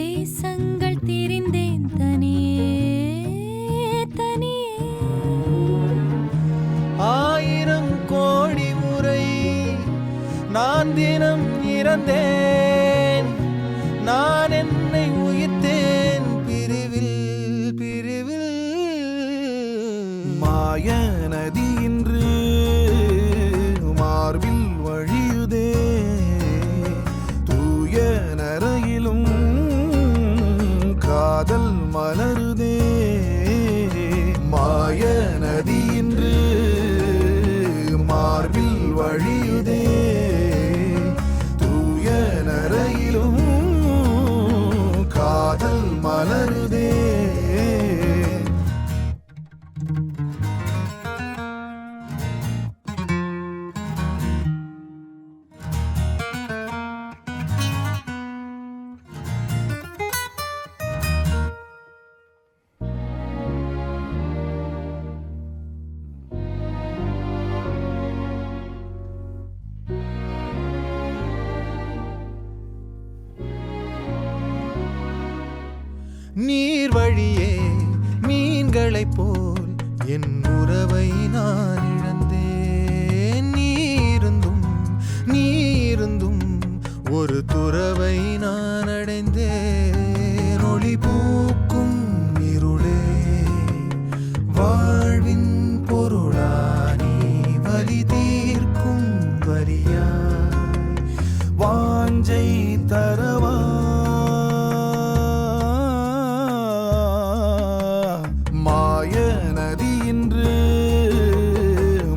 தேசங்கள் திரிந்தேன் தனியே தனியே. ஆயிரம் கோடி முறை நான் தினம் இறந்தேன், நான் என்னை உயிர்த்தேன் பிரிவில் பிரிவில். மாய நதி இன்று மார்பில் வழியுதே, தூய நரையிலும் காதல் மலருதே. மாய நதி இன்று மார்பில் வழியுதே, தூய நரையிலும் காதல் மலருதே. நீர் வழியே மீன் கண்களைப் போல் என் உறவை நான் இழந்தேன். நீ இருந்தும் ஒரு துறவை நான் அடைந்தேன். ஒளி பூக்கும் இருளே வாழ்வின் பொருளானி வலி தீர்க்கும் வரியாய் வாஞ்சை தரவா. மாய நதி இன்று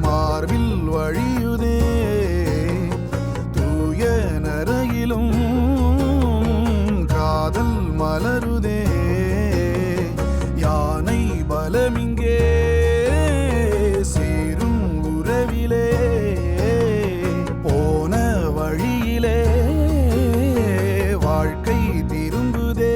மார்பில் வழியுதே, தூய நரையிலும் காதல் மலருதே. யானை பலமிங்கே சேரும் உறவிலே, போன வழியிலே வாழ்க்கை திரும்புதே.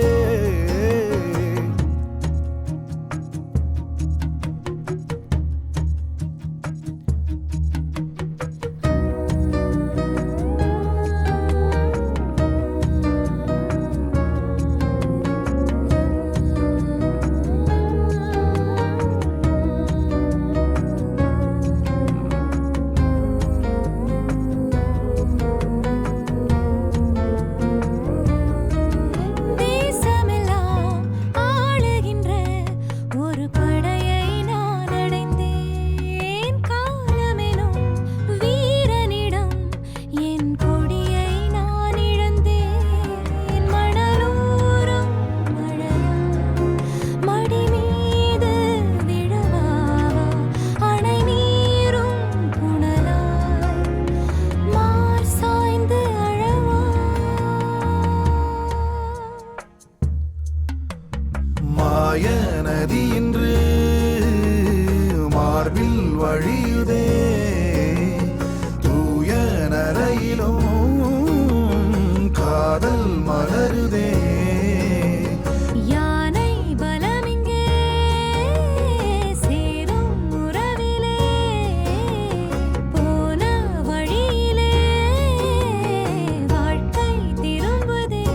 தேசமெல்லாம் ஆளுகின்ற ஒரு படையை நான் அடைந்தேன். காலமெனும் வீரனிடம் என் கொடியை நான் இழந்தேன். மணலூரும் மழையா மடி மீது விழவா, அணை நீரும் புனலாய் மார் சாய்ந்து அழவா. மாய நதி இன்று மார்பில் வழியுதே, தூய நரையிலும் காதல் மலருதே. யானை பலமிங்கே சேரும் உறவிலே, போன வழியிலே வாழ்க்கை திரும்புதே.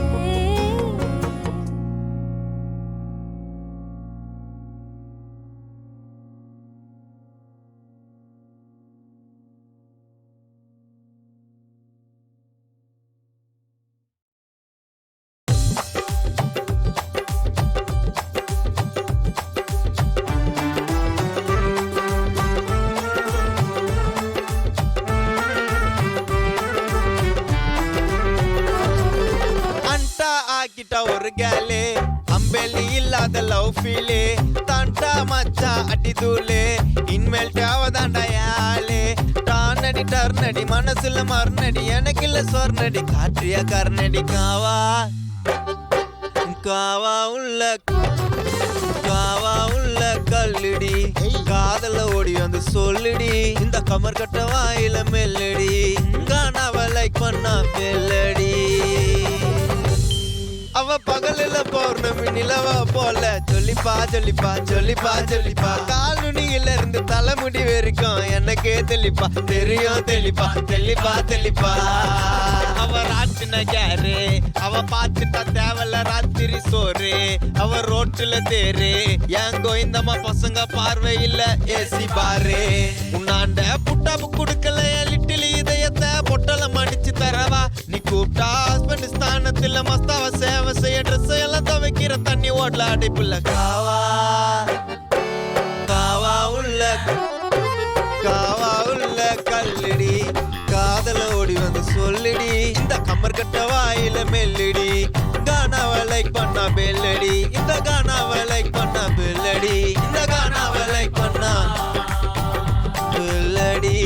அண்டா ஆக்கிட்ட ஒரு கேலே, அம்பேலி இல்லாத லவ் ஃபீலே. தாண்டா மச்சா அடி தூளே, இன்மேல் தேவதாண்டா யாலே. டானடி டர்னடி மனசுல மர்னடி, எனக்குள்ள சொர்ணடி காற்றிய கர்ணடி. காவா காவா உள்ள கல்லுடி, காதல ஓடி வந்து சொல்லுடி. இந்த கமர் கட்ட வாயில மெல்லடி, காணாவ லைக் பண்ணா பெல்லடி. அவ பகலில பௌர்ணமி நிலவா போல சொல்லிப்பா சொல்லிப்பா சொல்லிப்பா சொல்லிப்பா. காலுனியில இருந்து தலைமுடி வரைக்கும் எனக்கே தெளிப்பா, தெரியும் தெளிப்பா தெளிப்பா தெளிப்பா. அவ ராட்டின கேரு, அவ பாத்துட்டா தேவல ராத்திரி சோறு. அவ ரோட்டுல தேரு, என் கோயந்தம்மா பசங்க பார்வையில ஏசி பாரு. உன்னாண்ட புட்டாப்பு குடுக்கல லிட்டில் இதயத்தை பொட்டலம் அடிச்சு தரவா. நீ கூப்பிட்டா ஹஸ்பண்ட் ஸ்தானத்துல மஸ்தாவ சேவை செய்ய ட்ரெஸ் எல்லாம் துவைக்கிற தண்ணி ஓடல அடைப்புல. காவா உள்ள கல்லுடி, காதல ஓடி வந்து சொல்லுடி. இந்த கமர் கட்ட வாயில மெல்லுடி, கானாவ லைக் பண்ணா பெல்லடி. இந்த கானாவ லைக் பண்ணா பெல்லடி, இந்த கானாவ லைக் பண்ணா பெல்லடி.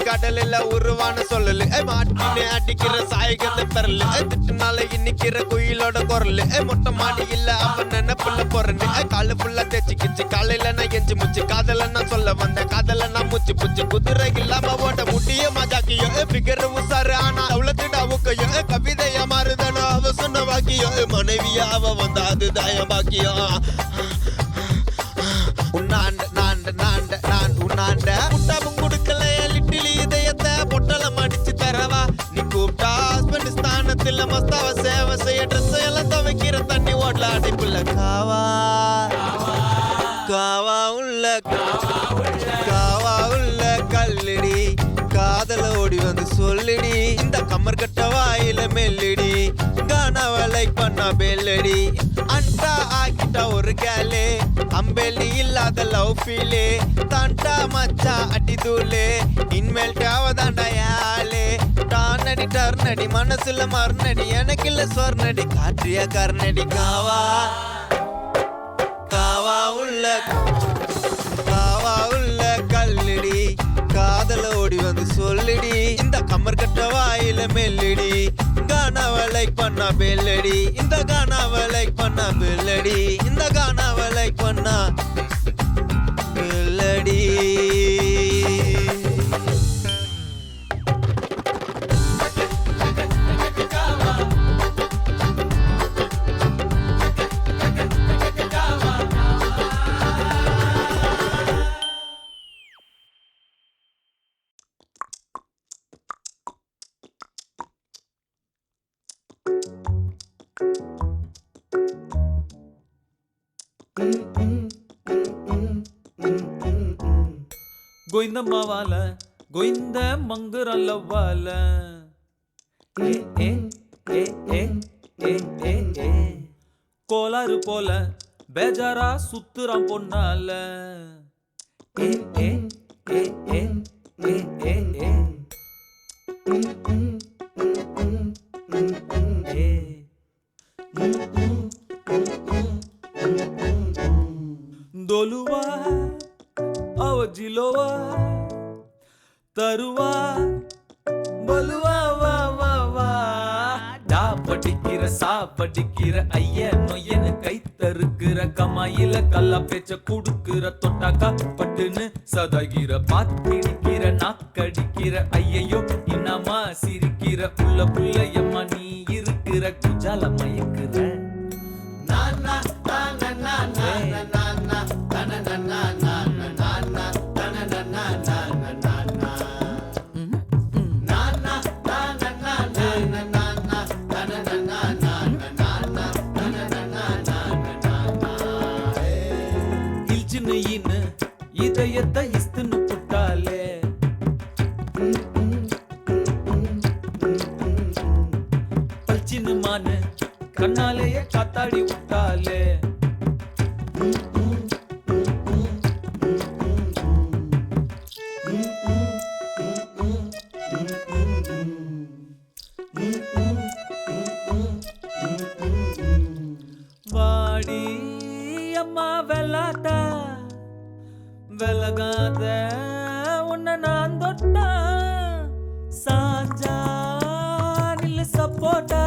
கடலில் உருவான சொல்லலு, மாட்டினு அடிக்கிற சாய்கந்த பெறலு. திட்டுனால இன்னிக்கிற குயிலோட குரலு, மொட்டை மாடி இல்ல அவன் நினைப்புல பொறனு. காலு புள்ள தேச்சு கிச்சு, காலையில நான் எஞ்சி முச்சு. காதல நான் சொல்ல வந்த காதல நான் முச்சு புச்சு. குதிரை இல்லாம ஓட்ட முட்டிய மஜாக்கியோ, பிகர் உசாரு ஆனா அவ்வளத்துடா ஊக்கையோ. கவிதையா மாறுதானோ அவ சொன்ன வாக்கு பாக்கியம் மனைவியாவ வந்தா அது தாய பாக்கியம் உன்னாண்ட நாண்ட நாண்ட நான் உன்னாண்ட முட்டாமும் கொடுக்கல லிட்டிலி இதயத்தை பொட்டலம் அடிச்சு தரவா நீ கூப்பிட்டா ஹஸ்பண்ட் ஸ்தானத்தில் மஸ்தாவ சேவை செய்ய ட்ரெஸ் எல்லாம் துவைக்கிற தண்ணி ஓடல அடிப்புல காவா காவா உள்ள கல்லடி காதல ஓடி வந்து சொல்லுடி இந்த கம்மர் கட்ட வாயில மெல்லடி கானாவ லைக் பண்ணா பெல்லடி அண்டா ஆக்கிட்டா ஒரு கேலு அம்பெல்லி இல்லாத லவ் ஃபீலே தாண்டா மச்சா அடி தூளே இன்மேல் தேவதாண்டா யாலே டானடி டர்னடி மனசுல மர்னடி எனக்கு இல்ல சொர்ணடி காற்றிய கர்ணடி காவா காவா உள்ள கல்லடி காதல ஓடி வந்து சொல்லுடி இந்த கம்மர் கட்ட வாயில மெல்லடி கானாவ லைக் பண்ணா பெல்லடி இந்த கானாவ லைக் பண்ணா பெல்லடி இந்த கானாவ லைக் பண்ணா பெல்லடி గోయిందమ్మ వాళ్ళ గోయింద మంగురల్ల వాళ్ళ ఏ ఏ ఏ ఏ ఏ ఏ ఏ கோளாறு போல பேஜாரா சுத்துறான் பொன்னால ஏ ஏ ஏ ஏ ஏ ஏ ஏ దొలువా అవజిలోవా தருவா பலுவா வா வா வா டா படிக்கிற சா படிக்கிற ஐய நொய்யனு கை தருக்கிற கமாயில கல்லா பேச்ச குடுக்கிற தொட்டாக்கா பட்டுன்னு சதாகிற பாத்திடிக்கிற நாக்கடிக்கிற ஐயையோ இன்னமா சிரிக்கிற புள்ள புள்ளையம்மா நீ இருக்கிற குஜால மயக்கிற நானா நானா நானா நானா நானா நானா இதயத்தை இஸ்துன்னு புட்டாலே பல்ச்சின்னு மானு கண்ணாலேயே காத்தாடி விட்டாலே வாடி அம்மா வெள்ளாத்தா வெலகாத உன்னை நான் தொட்டா சாஞ்சா நில்ல சப்போட்டா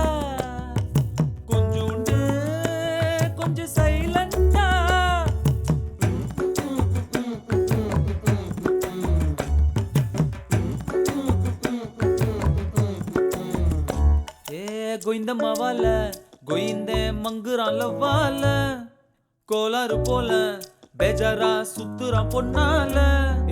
கொஞ்சோண்டு கொஞ்சம் சைலண்டா ஏ கோயிந்தம்மா வால கோயிந்தே மங்குறான்ல வால கோளாறு போல பேஜாரா சுத்துறான் பொன்னால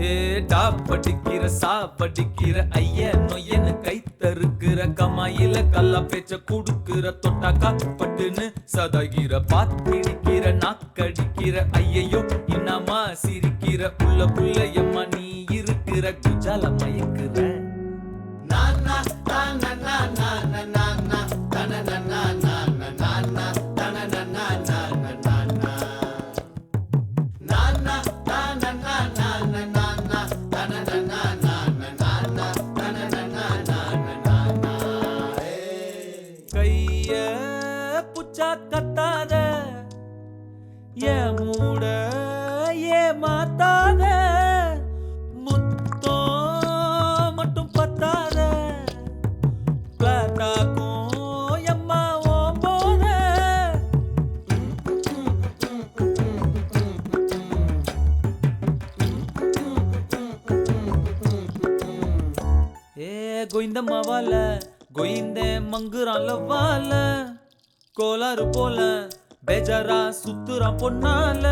ஏ டா படிக்கிற சா படிக்கிற ஐய நொய்யனு கை தருக்கிற கமாயில கல்லா பேச்ச குடுக்கிற தொட்டாக்கா பட்டுன்னு சதாகிற பாத்திடிக்கிற நாக்கடிக்கிற ஐயையோ இன்னமா சிரிக்கிற புள்ள புள்ளையம்மா நீ இருக்கிற குஜால மயக்கிற நானா நானா நானா நானா நானா நானா நானா கைய புச்சா கத்தாத ஏ மூட ஏ மாத்தாத முத்தோ மட்டும் பத்தாத பிளாட்டாக்கும் எம்மா ஓம் போத ஏ கோயிந்தம்மா வால கோயிந்தே மங்குறான்ல வால கோளாறு போல பேஜாரா சுத்துறான் பொன்னால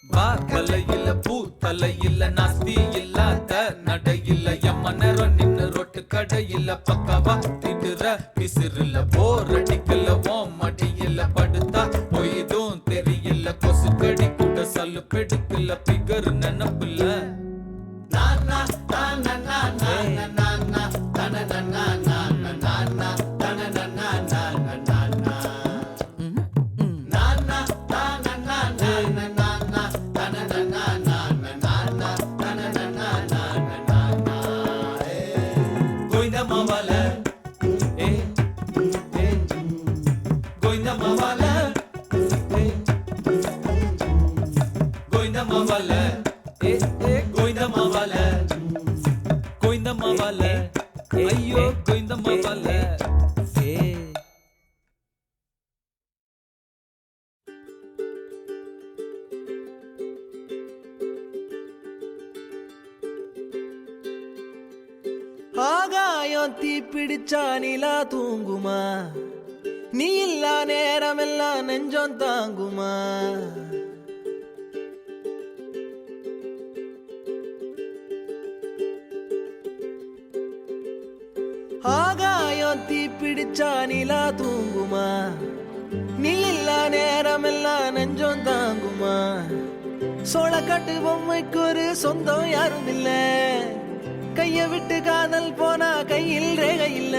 வா தலையில பூ தலையில நாஸ்தி இல்லாத நடையில எம்ம நேரம் நின்னு ரொட்டு கடையில பக்கவா திடுற பிசிறில்ல போர் அடிக்கல ஓ மடியில படுத்தா பொய்தும் தெரியல கொசு கடி கூட சல்லு பெடுக்கல பிகர் நினப்பில்ல ஐயோ கோயிந்தம்மா வால ஆகாயம் தீ பிடிச்சா நிலா தூங்குமா நீ இல்லா நேரமெல்லாம் நெஞ்சம் தாங்குமா ஆகாயம் தீ பிடிச்சா நிலா தூங்குமா நீ இல்லா நேரமெல்லாம் நெஞ்சம் தாங்குமா சோளக்காட்டு பொம்மைக்கு ஒரு சொந்தம் யாரும் இல்ல கைய விட்டு காதல் போனா கையில் ரேகை இல்ல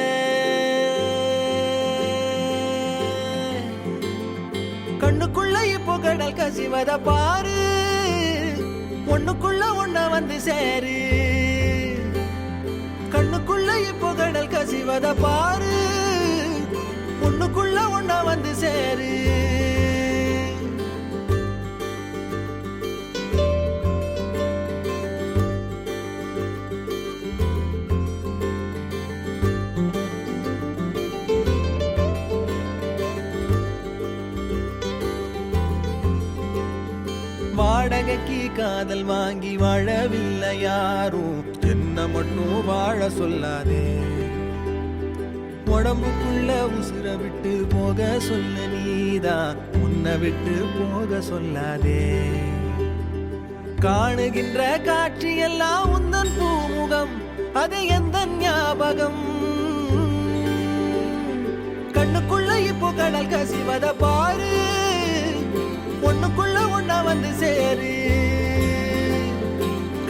கண்ணுக்குள்ள இப்போ கடல் கசிவத பாரு ஒண்ணுக்குள்ள ஒண்ண வந்து சேரு கண்ணுக்குள்ள இப்போ கடல் கசிவத பாரு ஒண்ணுக்குள்ள ஒண்ண வந்து சேரு வாடகைக்கு காதல் வாங்கி வாழவில்லை யாரும் என்ன மட்டும் வாழ சொல்லாதே உடம்புக்குள்ள உசுர விட்டு போக சொல்ல நீதான் உன்னை விட்டு போக சொல்லாதே காணுகின்ற காட்சி எல்லாம் உந்தன் பூமுகம் அது எந்த ஞாபகம் கண்ணுக்குள்ள இப்போ கடல் கசிவத பாரு ஒண்ணுக்குள்ள ஒண்ணா வந்து சேரு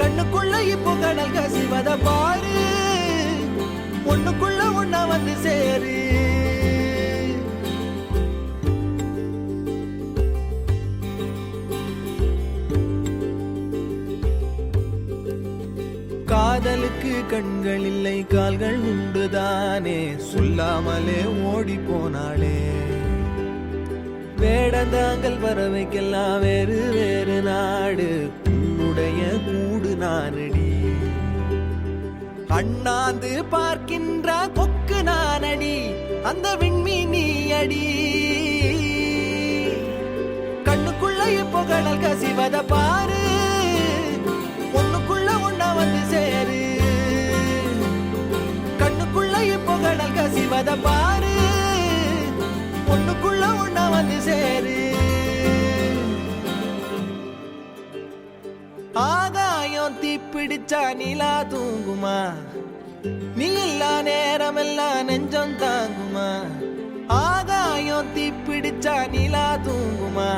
கண்ணுக்குள்ள இப்போ கடல் கசிவத பாரு ஒண்ணுக்குள்ள ஒண்ணா வந்து சேரு காதலுக்கு கண்கள் இல்லை கால்கள் உண்டுதானே சொல்லாமலே ஓடி போனாளே வேடந்தாங்கள் பறவைக்கெல்லாம் வேறு வேறு நாடு உன்னுடைய கூடு நானடி அண்ணாந்து பார்க்கின்ற கொக்கு நானடி அந்த விண்மீன் நீ அடி கண்ணுக்குள்ள இப்போ கடல் கசிவத பாரு ஒண்ணுக்குள்ள ஒண்ணா வந்து சேரு கண்ணுக்குள்ள இப்போ கடல் கசிவத பாரு ஒண்ணுக்குள்ள ஒண்ணா வந்து சேரு ஆகாயம் தீப்பிடிச்சா நிலா தூங்குமா நீ இல்லா நேரமெல்லாம் நெஞ்சம் தாங்குமா ஆகாயம் தீப்பிடிச்சா நிலா தூங்குமா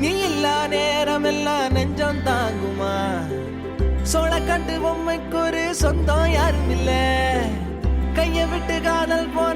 நீ இல்லா நேரமெல்லாம் நெஞ்சம் தாங்குமா சோளக்காட்டு பொம்மைக்கு ஒரு சொந்தம் யாரும் இல்ல கைய விட்டு காதல் போ